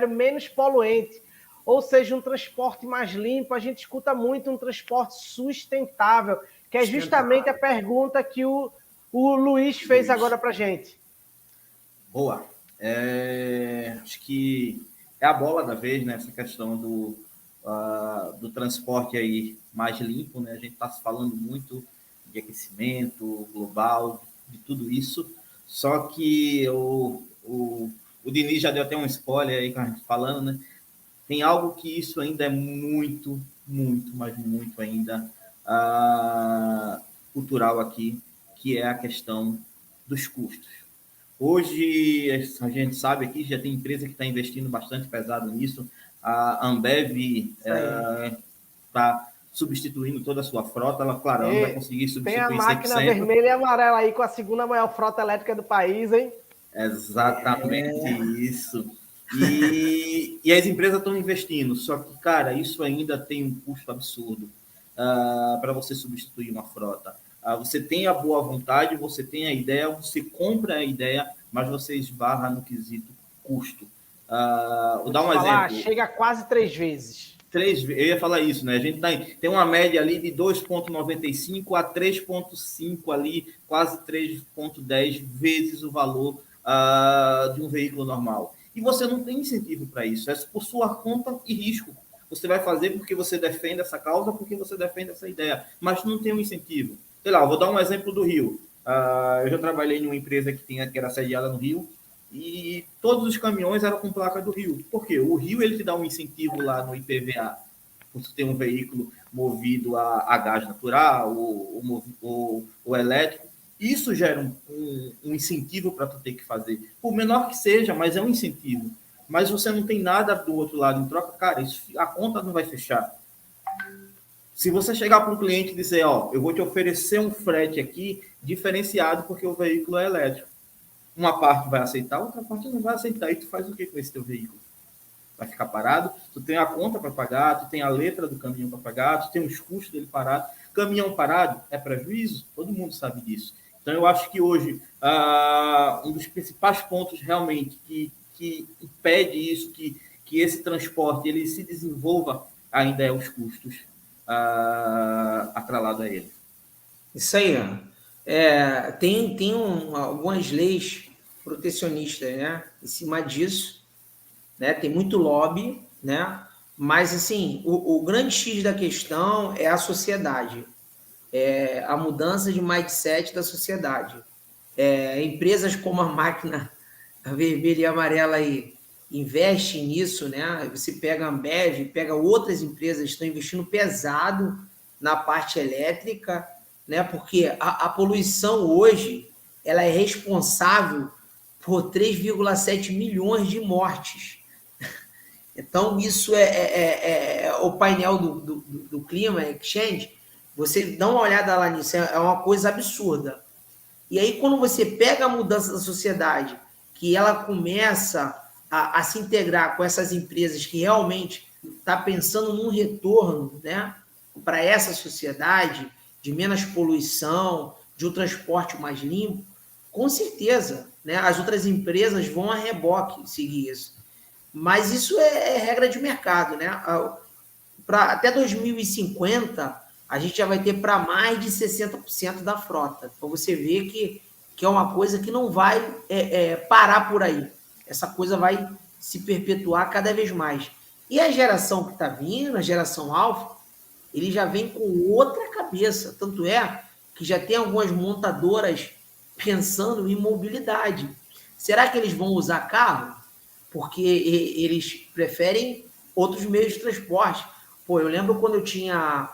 menos poluente? Ou seja, um transporte mais limpo? A gente escuta muito um transporte sustentável, que é justamente a pergunta que o Luiz fez agora para a gente. Boa. Acho que é a bola da vez, né? Essa questão do transporte aí mais limpo, né? A gente está falando muito de aquecimento global, de tudo isso. Só que o Diniz já deu até um spoiler aí com a gente falando, né? Tem algo que isso ainda é muito, mas muito ainda cultural aqui, que é a questão dos custos. Hoje, a gente sabe aqui, já tem empresa que está investindo bastante pesado nisso. A Ambev está substituindo toda a sua frota. Ela, claro, não vai conseguir substituir 100%. Tem a máquina vermelha e amarela aí com a segunda maior frota elétrica do país, hein? Exatamente isso. E as empresas estão investindo, só que, cara, isso ainda tem um custo absurdo para você substituir uma frota. Você tem a boa vontade, você tem a ideia, você compra a ideia, mas você esbarra no quesito custo. Vou dar um exemplo. Chega a quase 3 vezes. Eu ia falar isso, né? A gente tem uma média ali de 2,95 a 3,5 ali, quase 3,10 vezes o valor de um veículo normal. E você não tem incentivo para isso, é por sua conta e risco. Você vai fazer porque você defende essa causa, porque você defende essa ideia, mas não tem um incentivo. Sei lá, eu vou dar um exemplo do Rio. Eu já trabalhei em uma empresa que era sediada no Rio, e todos os caminhões eram com placa do Rio. Por quê? O Rio ele te dá um incentivo lá no IPVA, por ter um veículo movido a gás natural ou elétrico. Isso gera um incentivo para tu ter que fazer. Por menor que seja, mas é um incentivo. Mas você não tem nada do outro lado em troca, cara, a conta não vai fechar. Se você chegar para um cliente e dizer, ó, eu vou te oferecer um frete aqui diferenciado porque o veículo é elétrico. Uma parte vai aceitar, outra parte não vai aceitar. E tu faz o que com esse teu veículo? Vai ficar parado? Tu tem a conta para pagar, tu tem a letra do caminhão para pagar, tu tem os custos dele parado. Caminhão parado é prejuízo, todo mundo sabe disso. Então, eu acho que hoje, um dos principais pontos realmente que impede isso, que esse transporte ele se desenvolva, ainda é os custos atrelados a ele. Isso aí, tem algumas leis protecionistas, né, em cima disso, né, tem muito lobby, né, mas, assim, o grande X da questão é a sociedade, a mudança de mindset da sociedade. Empresas como a máquina vermelha e amarela aí investem nisso, né? Você pega a Ambev, pega outras empresas que estão investindo pesado na parte elétrica, né? Porque a poluição hoje ela é responsável por 3,7 milhões de mortes. Então, isso é o painel do Clima Exchange. Você dá uma olhada lá nisso, é uma coisa absurda. E aí, quando você pega a mudança da sociedade, que ela começa a se integrar com essas empresas que realmente está pensando num retorno, né, para essa sociedade, de menos poluição, de um transporte mais limpo, com certeza, né, as outras empresas vão a reboque seguir isso. Mas isso é regra de mercado, né? Até 2050, a gente já vai ter para mais de 60% da frota. Então, você vê que é uma coisa que não vai parar por aí. Essa coisa vai se perpetuar cada vez mais. E a geração que está vindo, a geração Alfa, ele já vem com outra cabeça. Tanto é que já tem algumas montadoras pensando em mobilidade. Será que eles vão usar carro? Porque eles preferem outros meios de transporte. Pô, eu lembro quando eu tinha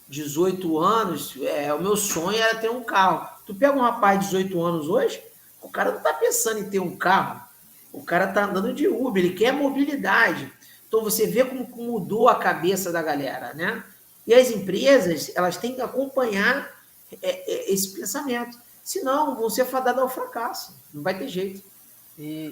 18 anos, o meu sonho era ter um carro. Tu pega um rapaz de 18 anos hoje, o cara não tá pensando em ter um carro. O cara tá andando de Uber, ele quer mobilidade. Então você vê como mudou a cabeça da galera, né? E as empresas, elas têm que acompanhar esse pensamento. Senão, vão ser fadadas ao fracasso. Não vai ter jeito.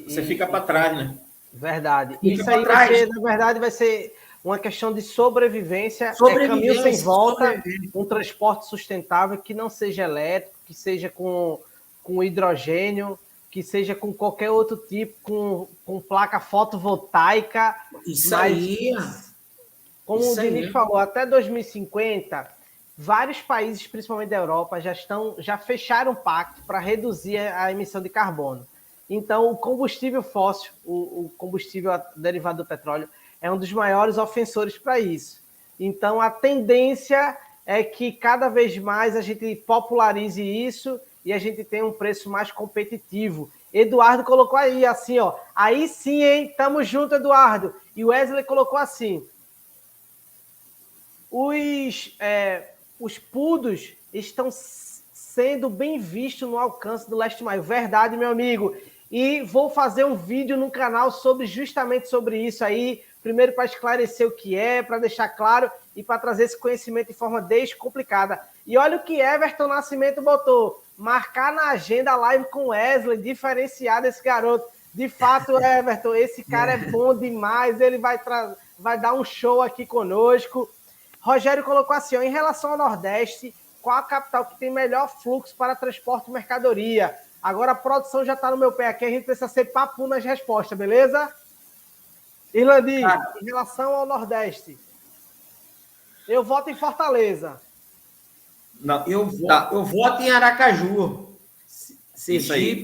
Você fica para trás, né? Verdade. Isso aí, na verdade, vai ser uma questão de sobrevivência, caminho sem volta, um transporte sustentável que não seja elétrico, que seja com hidrogênio, que seja com qualquer outro tipo, com placa fotovoltaica. Isso aí. Como o Diniz falou, até 2050, vários países, principalmente da Europa, já fecharam pacto para reduzir a emissão de carbono. Então, o combustível fóssil, o combustível derivado do petróleo, é um dos maiores ofensores para isso. Então, a tendência é que cada vez mais a gente popularize isso e a gente tenha um preço mais competitivo. Eduardo colocou aí, assim, ó. Aí sim, hein? Tamo junto, Eduardo. E o Wesley colocou assim. Os PUDOs estão sendo bem vistos no alcance do Leste Maio. Verdade, meu amigo. E vou fazer um vídeo no canal justamente sobre isso aí. Primeiro, para esclarecer o que é, para deixar claro e para trazer esse conhecimento de forma descomplicada. E olha o que Everton Nascimento botou. Marcar na agenda a live com Wesley, diferenciar esse garoto. De fato, Everton, esse cara é bom demais. Ele vai dar um show aqui conosco. Rogério colocou assim, ó, em relação ao Nordeste, qual a capital que tem melhor fluxo para transporte e mercadoria? Agora a produção já está no meu pé aqui, a gente precisa ser papo nas respostas, beleza? Irlandi, em relação ao Nordeste, eu voto em Fortaleza. Não, eu voto em Aracaju. Isso aí.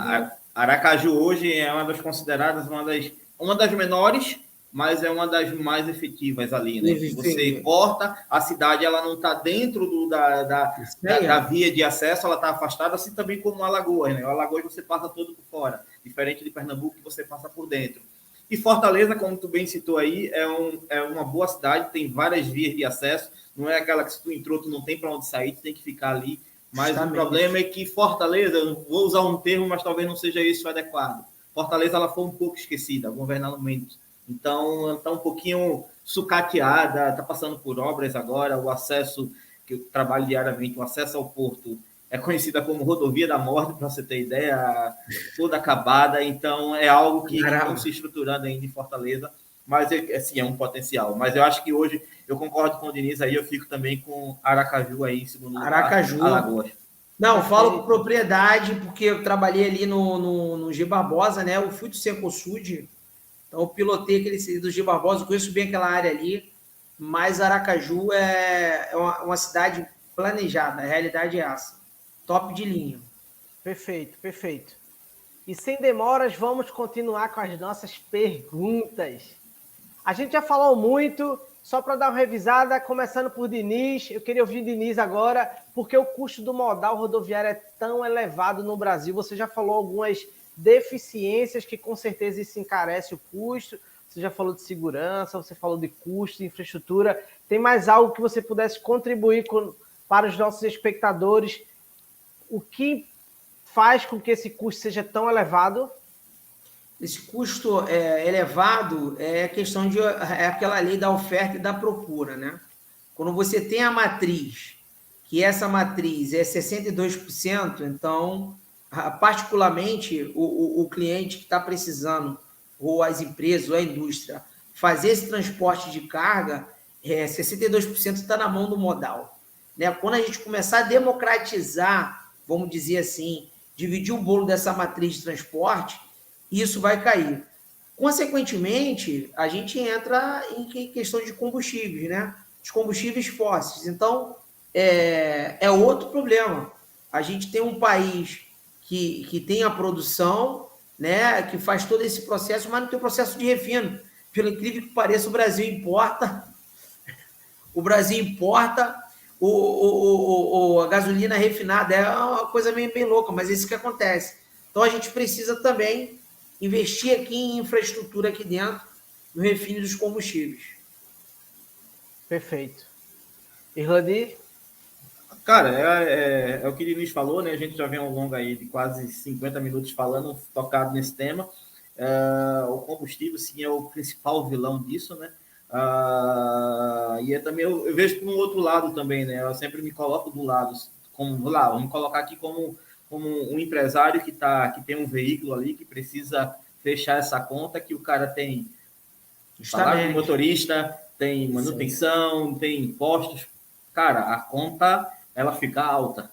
Aracaju hoje é uma das consideradas uma das uma das menores, mas é uma das mais efetivas ali, né? Que você corta, a cidade ela não está dentro da via de acesso, ela está afastada, assim também como o Alagoas, né? O Alagoas você passa todo por fora, diferente de Pernambuco, que você passa por dentro. E Fortaleza, como tu bem citou aí, é uma boa cidade, tem várias vias de acesso, não é aquela que se tu entrou, tu não tem para onde sair, tu tem que ficar ali. Mas o problema é que Fortaleza, eu vou usar um termo, mas talvez não seja isso adequado. Fortaleza ela foi um pouco esquecida, governamentalmente. Então, ela está um pouquinho sucateada, está passando por obras agora, o acesso, que eu trabalho diariamente, o acesso ao porto é conhecida como Rodovia da Morte, para você ter ideia, toda acabada, então é algo que está se estruturando ainda em Fortaleza, mas assim, é um potencial. Mas eu acho que hoje, eu concordo com o Diniz aí, eu fico também com Aracaju aí em segundo lugar. Aracaju. Alagoas. Não, falo com propriedade, porque eu trabalhei ali no G Barbosa, né? Eu fui do Cencosud, então eu pilotei aquele do G Barbosa, eu conheço bem aquela área ali, mas Aracaju é uma cidade planejada, a realidade é essa. Top de linha. Perfeito, perfeito. E sem demoras, vamos continuar com as nossas perguntas. A gente já falou muito, só para dar uma revisada, começando por Diniz, eu queria ouvir Diniz agora, porque o custo do modal rodoviário é tão elevado no Brasil. Você já falou algumas deficiências que com certeza isso encarece o custo, você já falou de segurança, você falou de custo, de infraestrutura. Tem mais algo que você pudesse contribuir para os nossos espectadores? O que faz com que esse custo seja tão elevado? Esse custo elevado é a questão é aquela lei da oferta e da procura, né? Quando você tem a matriz, que essa matriz é 62%, então, particularmente, o cliente que está precisando, ou as empresas, ou a indústria, fazer esse transporte de carga, 62% está na mão do modal. Né? Quando a gente começar a democratizar, vamos dizer assim, dividir o bolo dessa matriz de transporte, isso vai cair. Consequentemente, a gente entra em questão de combustíveis, né? Os combustíveis fósseis. Então, é outro problema. A gente tem um país que tem a produção, né? Que faz todo esse processo, mas não tem o processo de refino. Pelo incrível que pareça, o Brasil importa. O Brasil importa a gasolina refinada. É uma coisa meio bem louca, mas é isso que acontece. Então, a gente precisa também investir aqui em infraestrutura aqui dentro, no refino dos combustíveis. Perfeito. Irlandi? Cara, é o que o Diniz falou, né? A gente já vem ao longo aí de quase 50 minutos falando, tocado nesse tema. O combustível, sim, é o principal vilão disso, né? E também eu vejo por um outro lado também, né? Eu sempre me coloco do lado, vamos colocar aqui como um empresário que tem um veículo ali que precisa fechar essa conta, que o cara tem salário de motorista, tem manutenção, tem impostos. Cara, a conta, ela fica alta.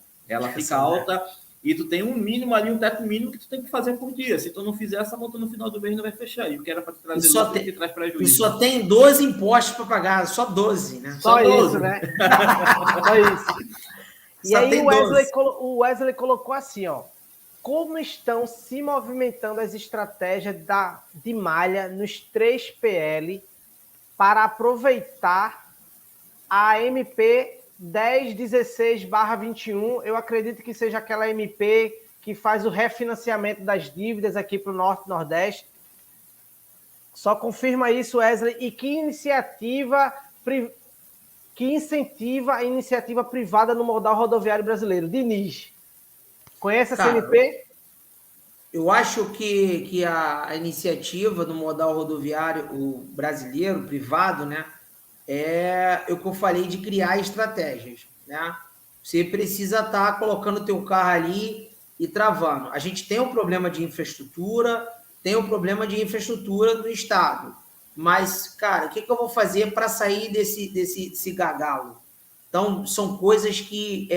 E tu tem um mínimo ali, um teto mínimo que tu tem que fazer por dia. Se tu não fizer, essa conta no final do mês não vai fechar. E o que era para te trazer lucro que traz prejuízo. E só tem 12 impostos para pagar, só 12, né? Só 12. Isso, né? Só isso. E aí o Wesley colocou assim, ó. Como estão se movimentando as estratégias de malha nos 3PL para aproveitar a MP 1016/21? Eu acredito que seja aquela MP que faz o refinanciamento das dívidas aqui para o Norte e Nordeste. Só confirma isso, Wesley. E que incentiva a iniciativa privada no modal rodoviário brasileiro? Diniz, conhece essa MP? Eu acho que a iniciativa do modal rodoviário o brasileiro, privado, né, é o que eu falei de criar estratégias. Né? Você precisa estar colocando o teu carro ali e travando. A gente tem um problema de infraestrutura, do Estado. Mas, cara, o que eu vou fazer para sair desse gargalo? Então, são coisas que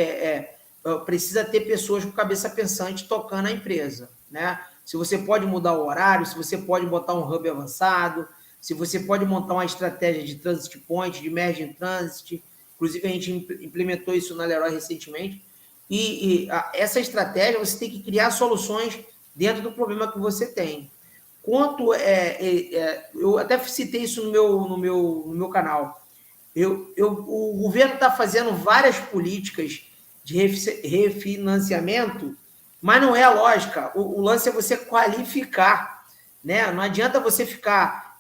precisa ter pessoas com cabeça pensante tocando a empresa. Né? Se você pode mudar o horário, se você pode botar um hub avançado, se você pode montar uma estratégia de transit point, de merge transit. Inclusive, a gente implementou isso na Leroy recentemente. E essa estratégia, você tem que criar soluções dentro do problema que você tem. quanto eu até citei isso no meu canal. O governo está fazendo várias políticas de refinanciamento, mas não é a lógica. O lance é você qualificar, né? Não adianta você ficar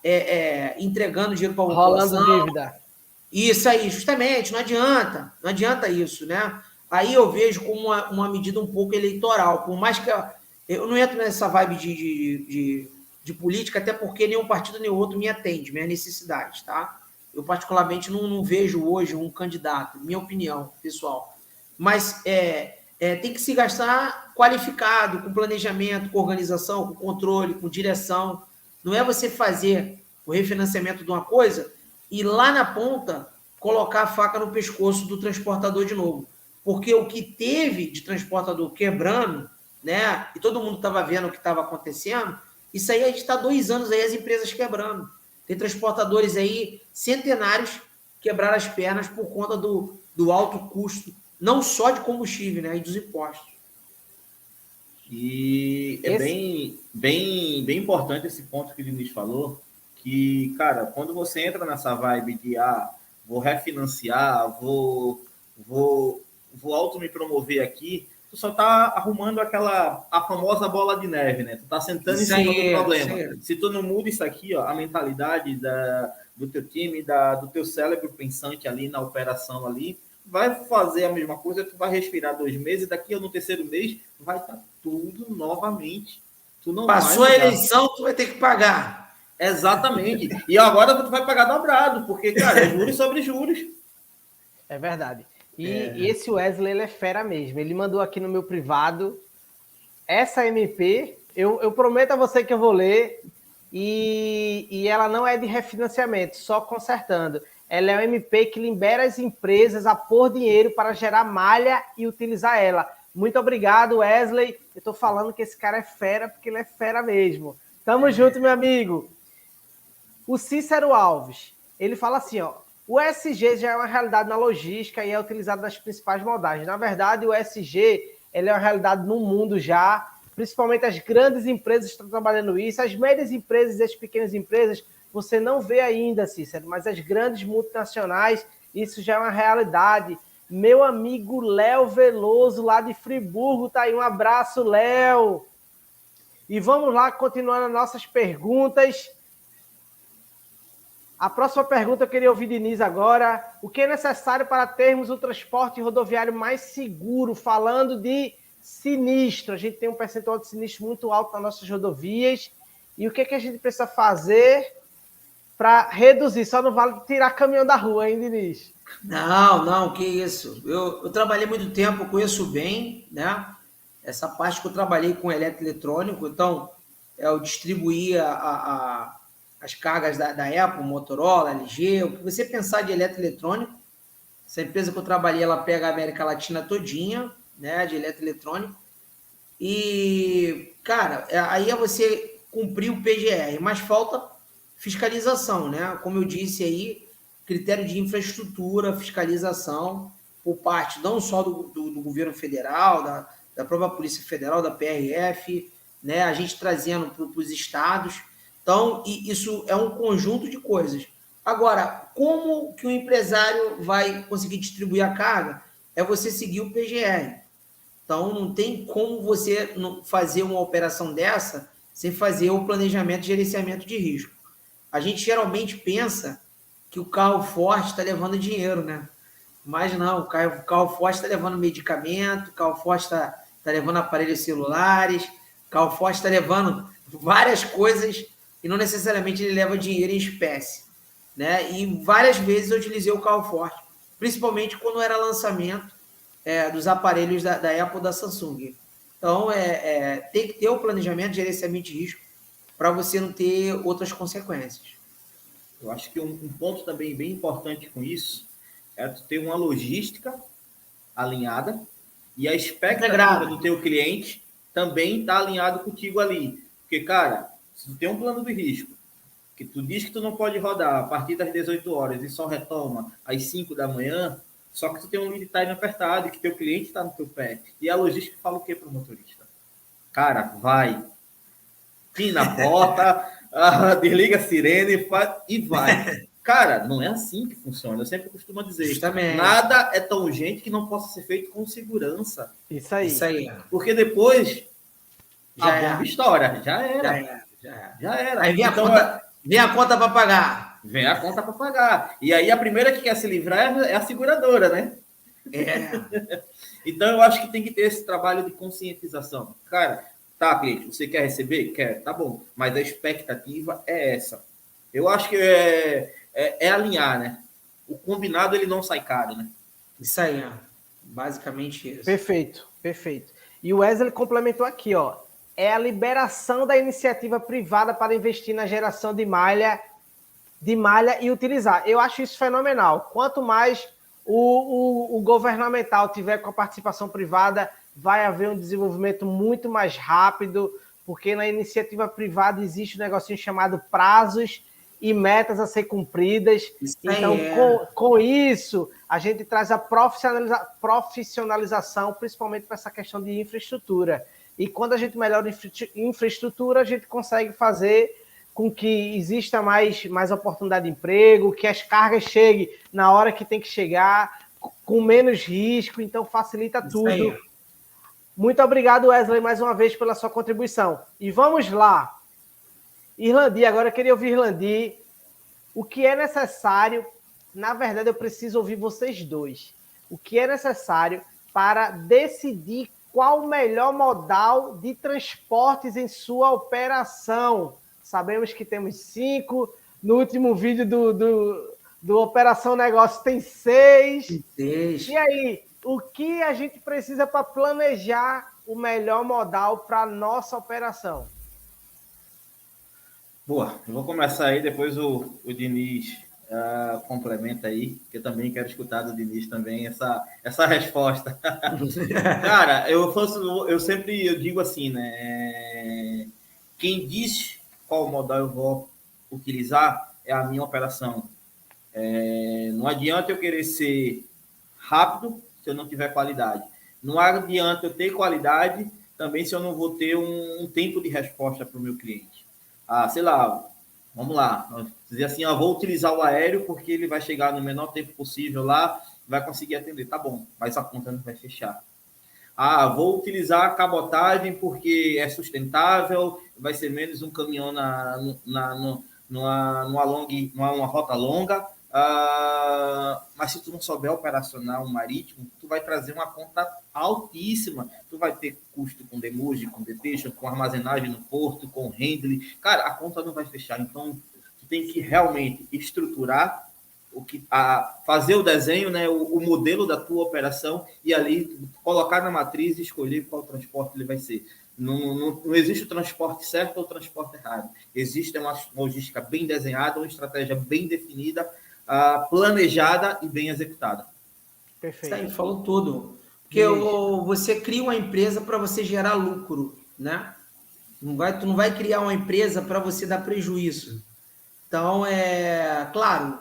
entregando dinheiro para a população. Rolando dívida. Isso aí, justamente, não adianta isso, né? Aí eu vejo como uma medida um pouco eleitoral, por mais que eu não entro nessa vibe de política, até porque nenhum partido nem outro me atende, minhas necessidades, tá? Eu particularmente não vejo hoje um candidato, minha opinião pessoal, mas tem que se gastar qualificado, com planejamento, com organização, com controle, com direção. Não é você fazer o refinanciamento de uma coisa e lá na ponta colocar a faca no pescoço do transportador de novo. Porque o que teve de transportador quebrando, né? E todo mundo estava vendo o que estava acontecendo, isso aí a gente está 2 anos aí as empresas quebrando. Tem transportadores aí centenários quebraram as pernas por conta do alto custo, não só de combustível, né? E dos impostos. E é bem importante esse ponto que o Diniz falou, que, cara, quando você entra nessa vibe de vou refinanciar, vou auto me promover aqui, tu só tá arrumando a famosa bola de neve, né? Tu tá sentando em cima do problema. Se tu não muda isso aqui, ó, a mentalidade do teu time, do teu cérebro pensante ali na operação ali, vai fazer a mesma coisa, tu vai respirar 2 meses, daqui no 3º mês vai estar tudo novamente. Tu não Passou a eleição, tu vai ter que pagar. Exatamente. E agora tu vai pagar dobrado, porque, cara, é juros sobre juros. É verdade. E esse Wesley, ele é fera mesmo. Ele mandou aqui no meu privado essa MP. Eu prometo a você que eu vou ler. E ela não é de refinanciamento, só consertando. Ela é uma MP que libera as empresas a pôr dinheiro para gerar malha e utilizar ela. Muito obrigado, Wesley. Eu estou falando que esse cara é fera, porque ele é fera mesmo. Tamo junto, meu amigo. O Cícero Alves, ele fala assim, ó, o ESG já é uma realidade na logística e é utilizado nas principais modalidades. Na verdade, o ESG ele é uma realidade no mundo já, principalmente as grandes empresas estão trabalhando isso, as médias empresas e as pequenas empresas, você não vê ainda, Cícero, mas as grandes multinacionais, isso já é uma realidade. Meu amigo Léo Veloso, lá de Friburgo, tá aí, um abraço, Léo. E vamos lá, continuando as nossas perguntas. A próxima pergunta eu queria ouvir de Diniz agora. O que é necessário para termos o transporte rodoviário mais seguro? Falando de sinistro, a gente tem um percentual de sinistro muito alto nas nossas rodovias. E o que a gente precisa fazer para reduzir? Só não vale tirar caminhão da rua, hein, Diniz? Não, que isso. Eu trabalhei muito tempo, conheço bem, né? Essa parte que eu trabalhei com eletroeletrônico, então eu distribuía as cargas da Apple, Motorola, LG, o que você pensar de eletroeletrônico. Essa empresa que eu trabalhei, ela pega a América Latina todinha, né, de eletroeletrônico. E, cara, aí é você cumprir o PGR, mas falta fiscalização, né? Como eu disse aí, critério de infraestrutura, fiscalização, por parte não só do governo federal, da própria Polícia Federal, da PRF, né? A gente trazendo para os estados. Então, isso é um conjunto de coisas. Agora, como que o empresário vai conseguir distribuir a carga? É você seguir o PGR. Então, não tem como você fazer uma operação dessa sem fazer o planejamento de gerenciamento de risco. A gente geralmente pensa que o carro forte está levando dinheiro, né? Mas não, o carro forte está levando medicamento, o carro forte está levando aparelhos celulares, o carro forte está levando várias coisas e não necessariamente ele leva dinheiro em espécie, né? E várias vezes eu utilizei o carro forte, principalmente quando era lançamento dos aparelhos da Apple e da Samsung. Então, tem que ter o planejamento de gerenciamento de risco para você não ter outras consequências. Eu acho que um ponto também bem importante com isso é tu ter uma logística alinhada e a expectativa do teu cliente também está alinhado contigo ali. Porque, cara, se tu tem um plano de risco, que tu diz que tu não pode rodar a partir das 18 horas e só retoma às 5 da manhã, só que tu tem um lead time apertado e que teu cliente está no teu pé. E a logística fala o que para o motorista? Cara, vai. pina a porta, desliga a sirene e vai. Cara, não é assim que funciona. Eu sempre costumo dizer, Justamente. Nada é tão urgente que não possa ser feito com segurança. Isso aí. Isso aí. Porque depois Já a bomba estoura. Já era. Já era. Aí vem então, vem a conta para pagar. Vem a conta para pagar. E aí a primeira que quer se livrar é a seguradora, né? Então eu acho que tem que ter esse trabalho de conscientização. Cara, tá, cliente, você quer receber? Quer, tá bom. Mas a expectativa é essa. Eu acho que é alinhar, né? O combinado, ele não sai caro, né? Isso aí, basicamente isso. Perfeito. E o Wesley complementou aqui, ó. É a liberação da iniciativa privada para investir na geração de malha e utilizar. Eu acho isso fenomenal. Quanto mais o governamental tiver com a participação privada, vai haver um desenvolvimento muito mais rápido, porque na iniciativa privada existe um negocinho chamado prazos e metas a ser cumpridas. Então, com isso, a gente traz a profissionalização, principalmente para essa questão de infraestrutura. E quando a gente melhora a infraestrutura, a gente consegue fazer com que exista mais oportunidade de emprego, que as cargas cheguem na hora que tem que chegar, com menos risco, então facilita tudo. Muito obrigado, Wesley, mais uma vez pela sua contribuição. E vamos lá. Irlandi, agora eu queria ouvir Irlandi. O que é necessário, na verdade eu preciso ouvir vocês dois. O que é necessário para decidir qual o melhor modal de transportes em sua operação? Sabemos que temos 5. No último vídeo do Operação Negócio tem 6. E aí, o que a gente precisa para planejar o melhor modal para a nossa operação? Boa, eu vou começar aí, depois o Diniz complementa aí, que eu também quero escutar do Diniz também essa resposta. Cara, eu sempre digo assim, né? Quem diz qual modal eu vou utilizar é a minha operação. Não adianta eu querer ser rápido se eu não tiver qualidade. Não adianta eu ter qualidade também se eu não vou ter um tempo de resposta para o meu cliente. Sei lá, vamos lá, dizer assim, vou utilizar o aéreo porque ele vai chegar no menor tempo possível lá, vai conseguir atender, tá bom, mas a conta não vai fechar. Vou utilizar a cabotagem porque é sustentável, vai ser menos um caminhão numa rota longa, mas se tu não souber operacionar um marítimo, tu vai trazer uma conta altíssima, tu vai ter custo com demurge, com detention, com armazenagem no porto, com handling, cara, a conta não vai fechar, então tu tem que realmente estruturar fazer o desenho, né, o modelo da tua operação e ali colocar na matriz e escolher qual transporte ele vai ser. Não existe o transporte certo ou o transporte errado. Existe uma logística bem desenhada, uma estratégia bem definida, planejada e bem executada. Perfeito. Isso aí, falou tudo. Porque você cria uma empresa para você gerar lucro, né? Tu não vai criar uma empresa para você dar prejuízo. Então, claro,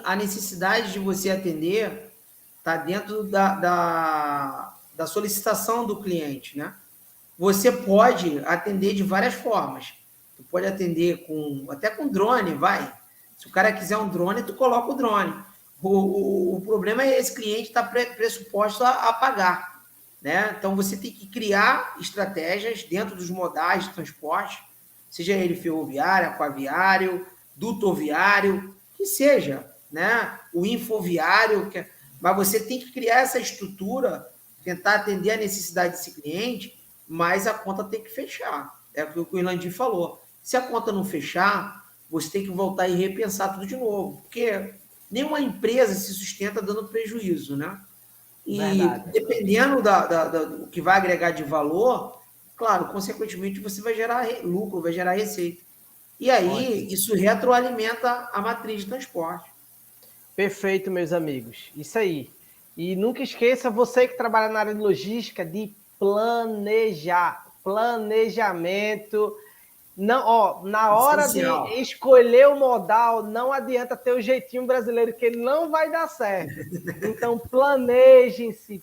a necessidade de você atender está dentro da solicitação do cliente, né? Você pode atender de várias formas. Tu pode atender até com drone, vai. Se o cara quiser um drone, tu coloca o drone. O problema é esse cliente estar pressuposto a pagar, né? Então, você tem que criar estratégias dentro dos modais de transporte, seja ele ferroviário, aquaviário, dutoviário, que seja, né? O infoviário, mas você tem que criar essa estrutura, tentar atender a necessidade desse cliente, mas a conta tem que fechar. É o que o Irlandi falou. Se a conta não fechar, você tem que voltar e repensar tudo de novo, porque nenhuma empresa se sustenta dando prejuízo, né? E dependendo do que vai agregar de valor, claro, consequentemente você vai gerar lucro, vai gerar receita. E aí, isso retroalimenta a matriz de transporte. Perfeito, meus amigos. Isso aí. E nunca esqueça, você que trabalha na área de logística, de planejar. Planejamento. Não, na hora de escolher o modal, não adianta ter o jeitinho brasileiro, que ele não vai dar certo. Então, planejem-se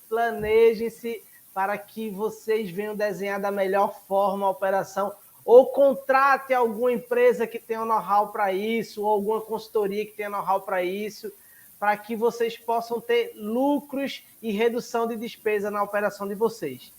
para que vocês venham desenhar da melhor forma a operação. ou contrate alguma empresa que tenha know-how para isso, ou alguma consultoria que tenha know-how para isso, para que vocês possam ter lucros e redução de despesa na operação de vocês.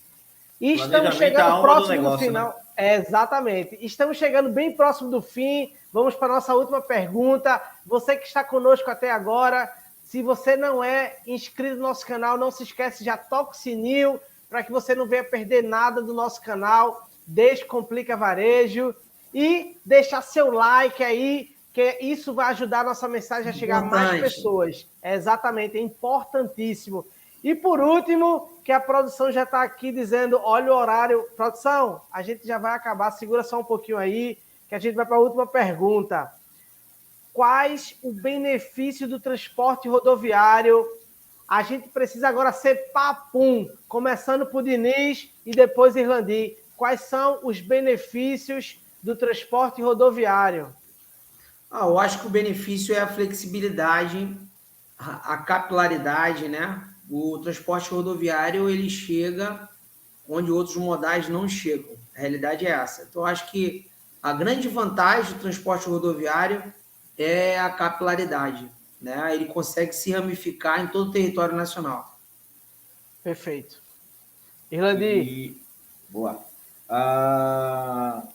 E estamos chegando próximo do final. Né? Exatamente. Estamos chegando bem próximo do fim. Vamos para a nossa última pergunta. Você que está conosco até agora, se você não é inscrito no nosso canal, não se esquece, já toca o sininho para que você não venha perder nada do nosso canal. Descomplica Varejo. E deixar seu like aí, que isso vai ajudar a nossa mensagem a chegar a mais pessoas. Exatamente, é importantíssimo. E por último, que a produção já está aqui dizendo, olha o horário. Produção, a gente já vai acabar, segura só um pouquinho aí, que a gente vai para a última pergunta. Quais o benefício do transporte rodoviário? A gente precisa agora ser papum, começando por Diniz e depois Irlandi. Quais são os benefícios do transporte rodoviário? Eu acho que o benefício é a flexibilidade, a capilaridade, né? O transporte rodoviário, ele chega onde outros modais não chegam. A realidade é essa. Então, eu acho que a grande vantagem do transporte rodoviário é a capilaridade, né? Ele consegue se ramificar em todo o território nacional. Perfeito. Irlandi. Boa.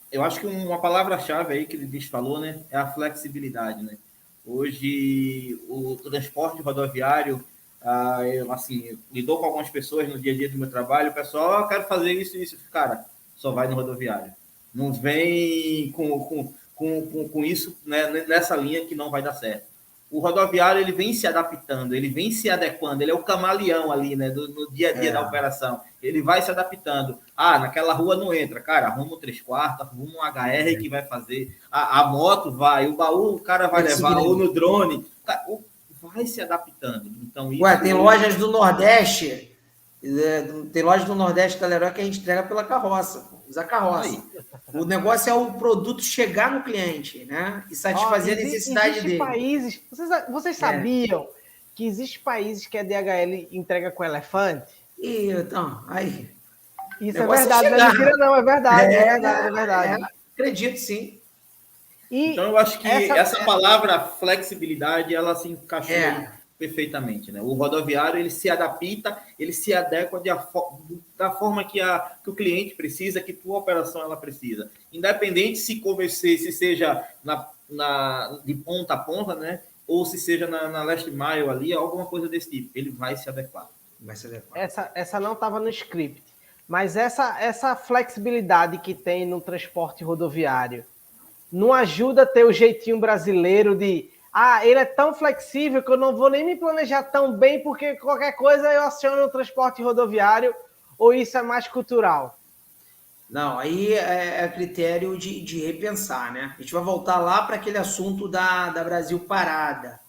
Eu acho que uma palavra-chave aí que ele falou, né, é a flexibilidade, né? Hoje, o transporte rodoviário, eu lidou com algumas pessoas no dia a dia do meu trabalho, o pessoal, eu quero fazer isso e isso. Cara, só vai no rodoviário. Não vem com isso, né, nessa linha que não vai dar certo. O rodoviário, ele vem se adaptando, ele vem se adequando, ele é o camaleão ali, né, no dia a dia da operação. Ele vai se adaptando. Naquela rua não entra. Cara, arruma um 3/4, arruma um HR que vai fazer. A moto vai, o baú o cara vai levar, ou no drone. Vai se adaptando. Então, isso tem lojas do Nordeste, da Leroy que a gente entrega pela carroça, usa carroça. Aí. O negócio é o produto chegar no cliente, né? E satisfazer a necessidade dele. Países, vocês sabiam que existem países que a DHL entrega com elefante? Então, aí. Isso é verdade, não é mentira, não, é verdade. É verdade. Acredito, sim. Então, eu acho que essa palavra flexibilidade, ela se encaixou perfeitamente, né? O rodoviário, ele se adapta, ele se adequa da forma que o cliente precisa, que tua operação ela precisa. Independente se seja de ponta a ponta, né? Ou se seja na last mile ali, alguma coisa desse tipo. Ele vai se adequar. Essa não estava no script. Mas essa flexibilidade que tem no transporte rodoviário não ajuda a ter o jeitinho brasileiro de ele é tão flexível que eu não vou nem me planejar tão bem porque qualquer coisa eu aciono o transporte rodoviário, ou isso é mais cultural? Não, aí é critério de repensar, né? A gente vai voltar lá para aquele assunto da Brasil Parada,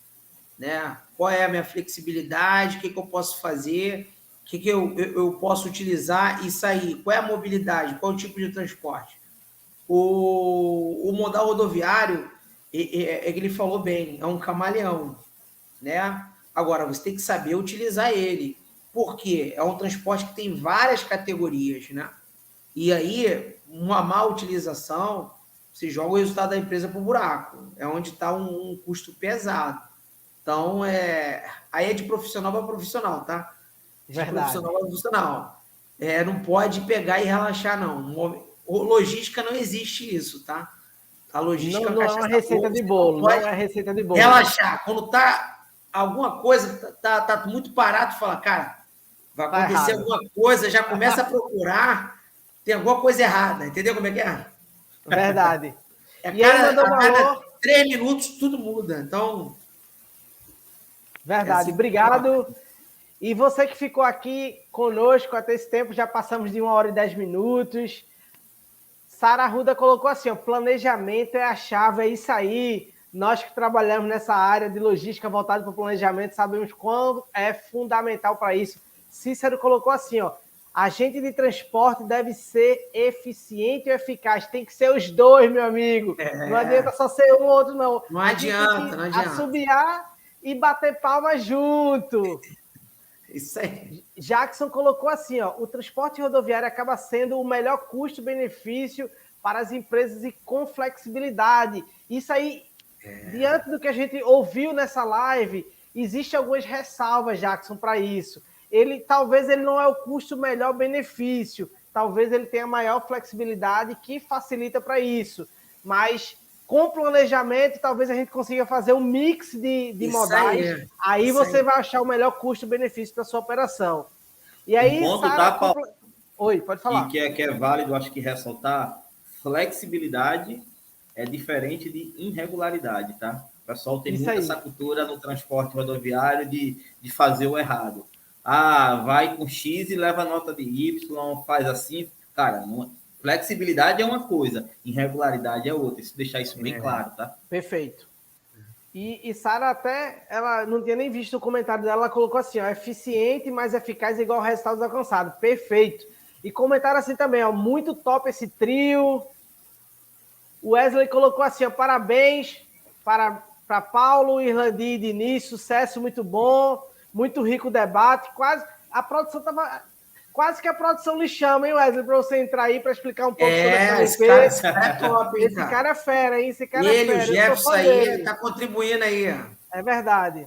né? Qual é a minha flexibilidade, o que eu posso fazer, o que eu posso utilizar e sair, qual é a mobilidade, qual é o tipo de transporte. O modal rodoviário, é que ele falou bem, é um camaleão, né? Agora, você tem que saber utilizar ele, porque é um transporte que tem várias categorias, né? E aí, uma má utilização, você joga o resultado da empresa para o buraco, é onde está um custo pesado. Então, aí é de profissional para profissional, tá? De profissional para profissional. Não pode pegar e relaxar, não. Logística não existe isso, tá? A logística não é uma receita de bolo, não é receita de bolo. Relaxar. Quando tá alguma coisa, tá muito parado, fala, cara, vai acontecer alguma coisa, já começa a procurar, tem alguma coisa errada, entendeu como é que é? Verdade. E cada 3 minutos tudo muda, então... Verdade, obrigado. E você que ficou aqui conosco até esse tempo, já passamos de 1 hora e 10 minutos. Sara Arruda colocou assim, planejamento é a chave, é isso aí. Nós que trabalhamos nessa área de logística voltada para o planejamento, sabemos quão é fundamental para isso. Cícero colocou assim, agente de transporte deve ser eficiente e eficaz. Tem que ser os dois, meu amigo. Não adianta só ser um ou outro, não. Não adianta. Assobiar e bater palma junto. Isso aí. Jackson colocou assim, o transporte rodoviário acaba sendo o melhor custo-benefício para as empresas e com flexibilidade. Isso aí, diante do que a gente ouviu nessa live, existem algumas ressalvas, Jackson, para isso. Talvez ele não é o custo melhor benefício, talvez ele tenha maior flexibilidade que facilita para isso, mas com planejamento talvez a gente consiga fazer um mix de modais, aí você vai achar o melhor custo-benefício para sua operação. E aí, ponto, Sara, tá, Paulo? Oi, pode falar. Que é válido, acho que ressaltar, flexibilidade é diferente de irregularidade, tá? O pessoal tem muita essa cultura no transporte rodoviário de fazer o errado. Vai com X e leva nota de Y, faz assim. Cara, flexibilidade é uma coisa, irregularidade é outra. Isso deixar isso bem claro, tá? Perfeito. E Sara ela não tinha nem visto o comentário dela, ela colocou assim, ó, eficiente, mas eficaz igual resultados alcançados. Perfeito. E comentaram assim também, ó, muito top esse trio. O Wesley colocou assim, ó, parabéns para Paulo, Irlandi e Diniz, sucesso muito bom, muito rico o debate. Quase que a produção lhe chama, hein, Wesley, para você entrar aí para explicar um pouco sobre essa LP. Esse cara é top, hein, Esse cara é fera, hein? Esse cara e ele, é fera. O Jefferson aí, tá contribuindo aí. É verdade.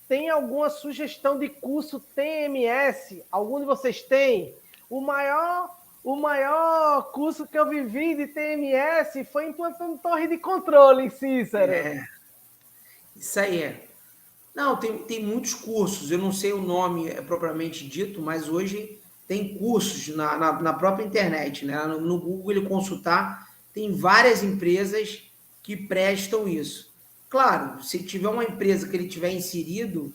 Tem alguma sugestão de curso TMS? Algum de vocês tem? O maior curso que eu vivi de TMS foi implantando torre de controle, Cícero. Isso aí. Não, tem muitos cursos, eu não sei o nome propriamente dito, mas hoje tem cursos na própria internet, né? No Google ele consultar, tem várias empresas que prestam isso. Claro, se tiver uma empresa que ele tiver inserido,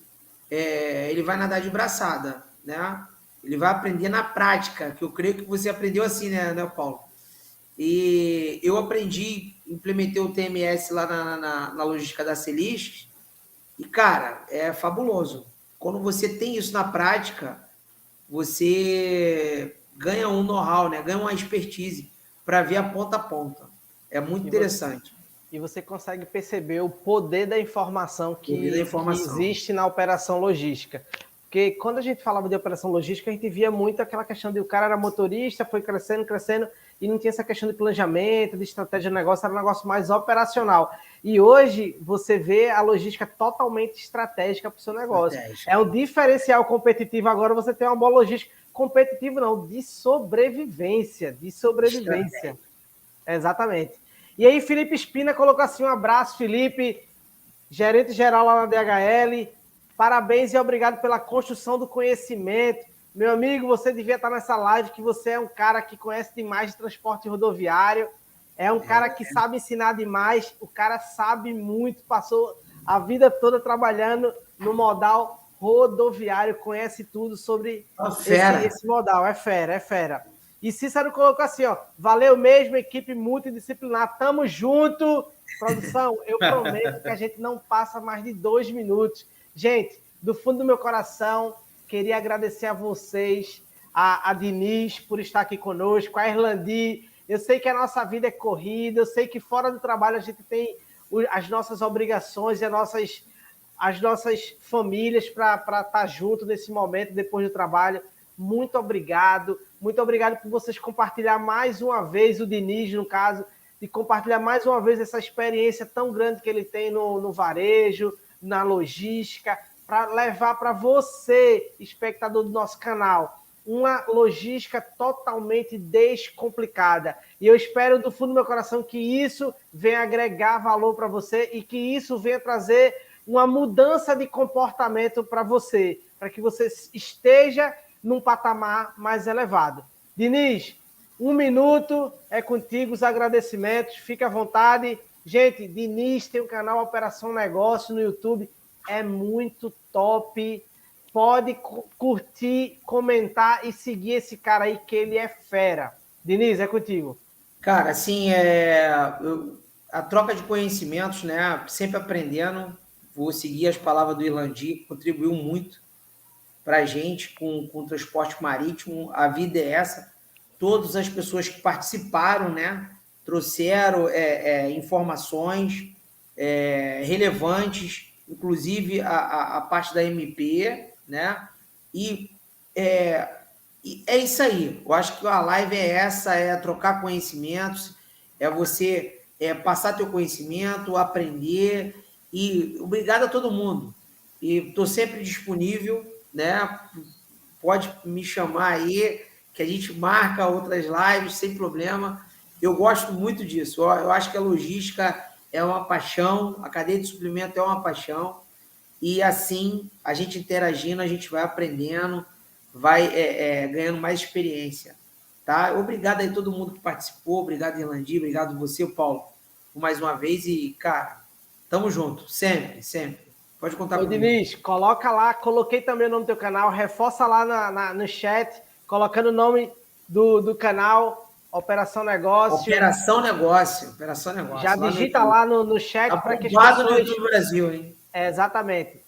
ele vai nadar de braçada, né? Ele vai aprender na prática, que eu creio que você aprendeu assim, né Paulo? E eu implementei o TMS lá na logística da Celis, e, cara, é fabuloso. Quando você tem isso na prática, você ganha um know-how, né? Ganha uma expertise para ver a ponta a ponta. É muito interessante. E você consegue perceber o poder da informação que existe na operação logística. Porque quando a gente falava de operação logística, a gente via muito aquela questão de o cara era motorista, foi crescendo, e não tinha essa questão de planejamento, de estratégia de negócio, era um negócio mais operacional. E hoje você vê a logística totalmente estratégica para o seu negócio. É um diferencial competitivo agora você tem uma boa logística. Competitivo não, de sobrevivência. Exatamente. E aí Felipe Espina colocou assim, um abraço, Felipe, gerente geral lá na DHL, parabéns e obrigado pela construção do conhecimento. Meu amigo, você devia estar nessa live, que você é um cara que conhece demais de transporte rodoviário, é um cara que sabe ensinar demais, o cara sabe muito, passou a vida toda trabalhando no modal rodoviário, conhece tudo sobre esse modal, é fera. E Cícero colocou assim, ó, valeu mesmo, equipe multidisciplinar, tamo junto. Produção, eu prometo que a gente não passa mais de 2 minutos. Gente, do fundo do meu coração, queria agradecer a vocês, a Diniz por estar aqui conosco, a Irlandi. Eu sei que a nossa vida é corrida, eu sei que fora do trabalho a gente tem as nossas obrigações e as nossas famílias para estar junto nesse momento, depois do trabalho. Muito obrigado por vocês compartilhar mais uma vez, o Diniz, no caso, de compartilhar mais uma vez essa experiência tão grande que ele tem no varejo, na logística, para levar para você, espectador do nosso canal, uma logística totalmente descomplicada. E eu espero do fundo do meu coração que isso venha agregar valor para você e que isso venha trazer uma mudança de comportamento para você, para que você esteja num patamar mais elevado. Diniz, 1 minuto, é contigo os agradecimentos, fique à vontade. Gente, Diniz tem o canal Operação Negócio no YouTube, é muito top. Pode curtir, comentar e seguir esse cara aí, que ele é fera. Diniz, é contigo. Cara, assim, a troca de conhecimentos, né? Sempre aprendendo. Vou seguir as palavras do Irlandi, contribuiu muito para a gente com o transporte marítimo. A vida é essa. Todas as pessoas que participaram, né? Trouxeram informações relevantes, inclusive a parte da MP, né? E E é isso aí. Eu acho que a live é essa, é trocar conhecimentos, é você passar teu conhecimento, aprender. E obrigado a todo mundo. E estou sempre disponível, né? Pode me chamar aí, que a gente marca outras lives sem problema. Eu gosto muito disso. Eu acho que a logística é uma paixão, a cadeia de suplemento é uma paixão. E assim, a gente interagindo, a gente vai aprendendo, vai ganhando mais experiência. Tá? Obrigado aí a todo mundo que participou. Obrigado, Irlandi. Obrigado você, Paulo, por mais uma vez. E, cara, tamo junto. Sempre, sempre. Pode contar comigo. Diniz, coloca lá. Coloquei também o nome do teu canal. Reforça lá no chat, colocando o nome do canal, Operação Negócio. Operação Negócio. Já digita lá no chat para que as pessoas... no YouTube Brasil, hein? Exatamente.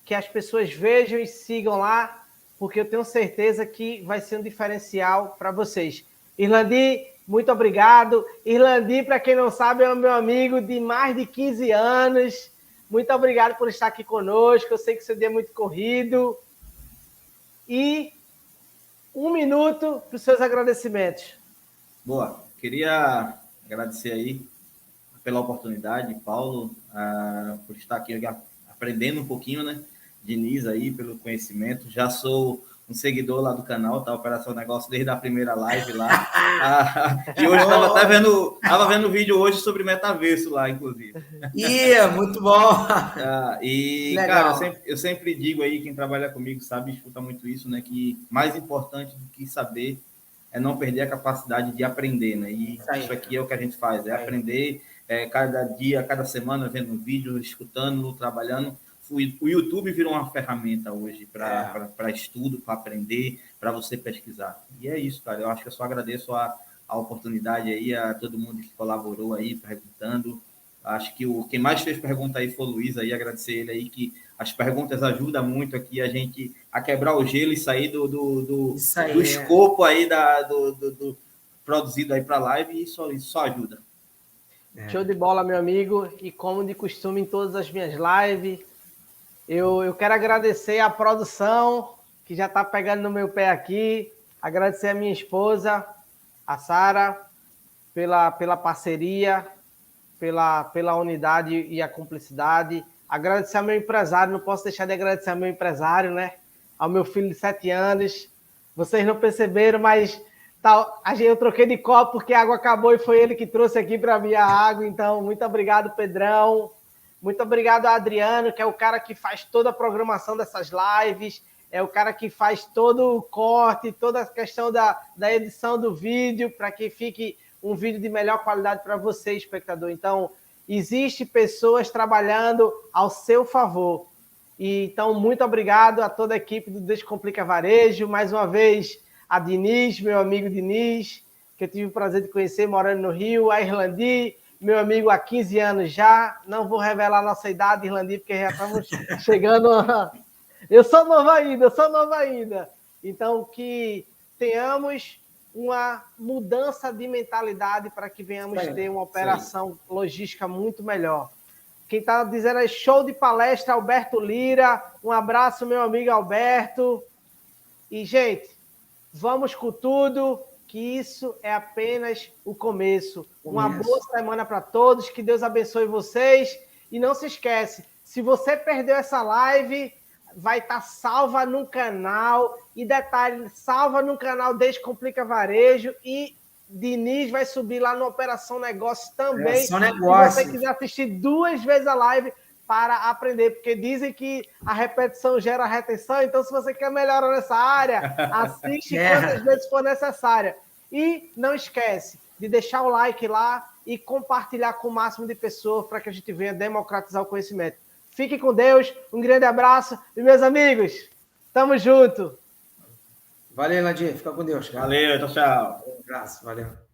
Que as pessoas vejam e sigam lá, porque eu tenho certeza que vai ser um diferencial para vocês. Irlandi, muito obrigado. Irlandi, para quem não sabe, é o meu amigo de mais de 15 anos. Muito obrigado por estar aqui conosco. Eu sei que seu dia é muito corrido. E 1 minuto para os seus agradecimentos. Boa. Queria agradecer aí pela oportunidade, Paulo, por estar aqui aprendendo um pouquinho, né? Diniz aí, pelo conhecimento. Já sou um seguidor lá do canal, tá? Operação Negócio desde a primeira live lá. E hoje estava até vendo vídeo hoje sobre metaverso lá, inclusive. Muito bom! E, legal. Cara, eu sempre digo aí, quem trabalha comigo sabe, escuta muito isso, né? Que mais importante do que saber é não perder a capacidade de aprender, né? E isso aqui é o que a gente faz, aprender cada dia, cada semana, vendo um vídeo, escutando, trabalhando. O YouTube virou uma ferramenta hoje para estudo, para aprender, para você pesquisar. E é isso, cara. Eu acho que eu só agradeço a oportunidade aí, a todo mundo que colaborou aí, perguntando. Acho que quem mais fez pergunta aí foi o Luiz aí, agradecer ele aí, que as perguntas ajudam muito aqui a gente a quebrar o gelo e sair do escopo aí do produzido aí para a live, e isso só ajuda. Show de bola, meu amigo. E como de costume em todas as minhas lives, eu quero agradecer a produção, que já está pegando no meu pé aqui. Agradecer a minha esposa, a Sara, pela parceria, pela unidade e a cumplicidade. Agradecer ao meu empresário, não posso deixar de agradecer ao meu empresário, né? Ao meu filho de 7 anos. Vocês não perceberam, mas eu troquei de copo porque a água acabou e foi ele que trouxe aqui para mim a água. Então, muito obrigado, Pedrão. Muito obrigado a Adriano, que é o cara que faz toda a programação dessas lives, é o cara que faz todo o corte, toda a questão da edição do vídeo, para que fique um vídeo de melhor qualidade para você, espectador. Então, existem pessoas trabalhando ao seu favor. Então, muito obrigado a toda a equipe do Descomplica Varejo. Mais uma vez, a Diniz, meu amigo Diniz, que eu tive o prazer de conhecer morando no Rio, a Irlandi, meu amigo há 15 anos já. Não vou revelar a nossa idade, Irlandi, porque já estamos chegando... Eu sou novo ainda. Então, que tenhamos uma mudança de mentalidade para que venhamos ter uma operação logística muito melhor. Quem está dizendo aí, show de palestra, Alberto Lira. Um abraço, meu amigo Alberto. E, gente, vamos com tudo, que isso é apenas o começo. Uma boa semana para todos, que Deus abençoe vocês. E não se esquece, se você perdeu essa live, vai estar salva no canal. E detalhe, salva no canal Descomplica Varejo. E Diniz vai subir lá no Operação Negócio também. Se você quiser assistir 2 vezes a live para aprender, porque dizem que a repetição gera retenção. Então, se você quer melhorar nessa área, assiste quantas vezes for necessária. E não esquece de deixar o like lá e compartilhar com o máximo de pessoas para que a gente venha democratizar o conhecimento. Fique com Deus, um grande abraço e, meus amigos, tamo junto. Valeu, Nadir. Fica com Deus, cara. Valeu, tchau. Um abraço, valeu.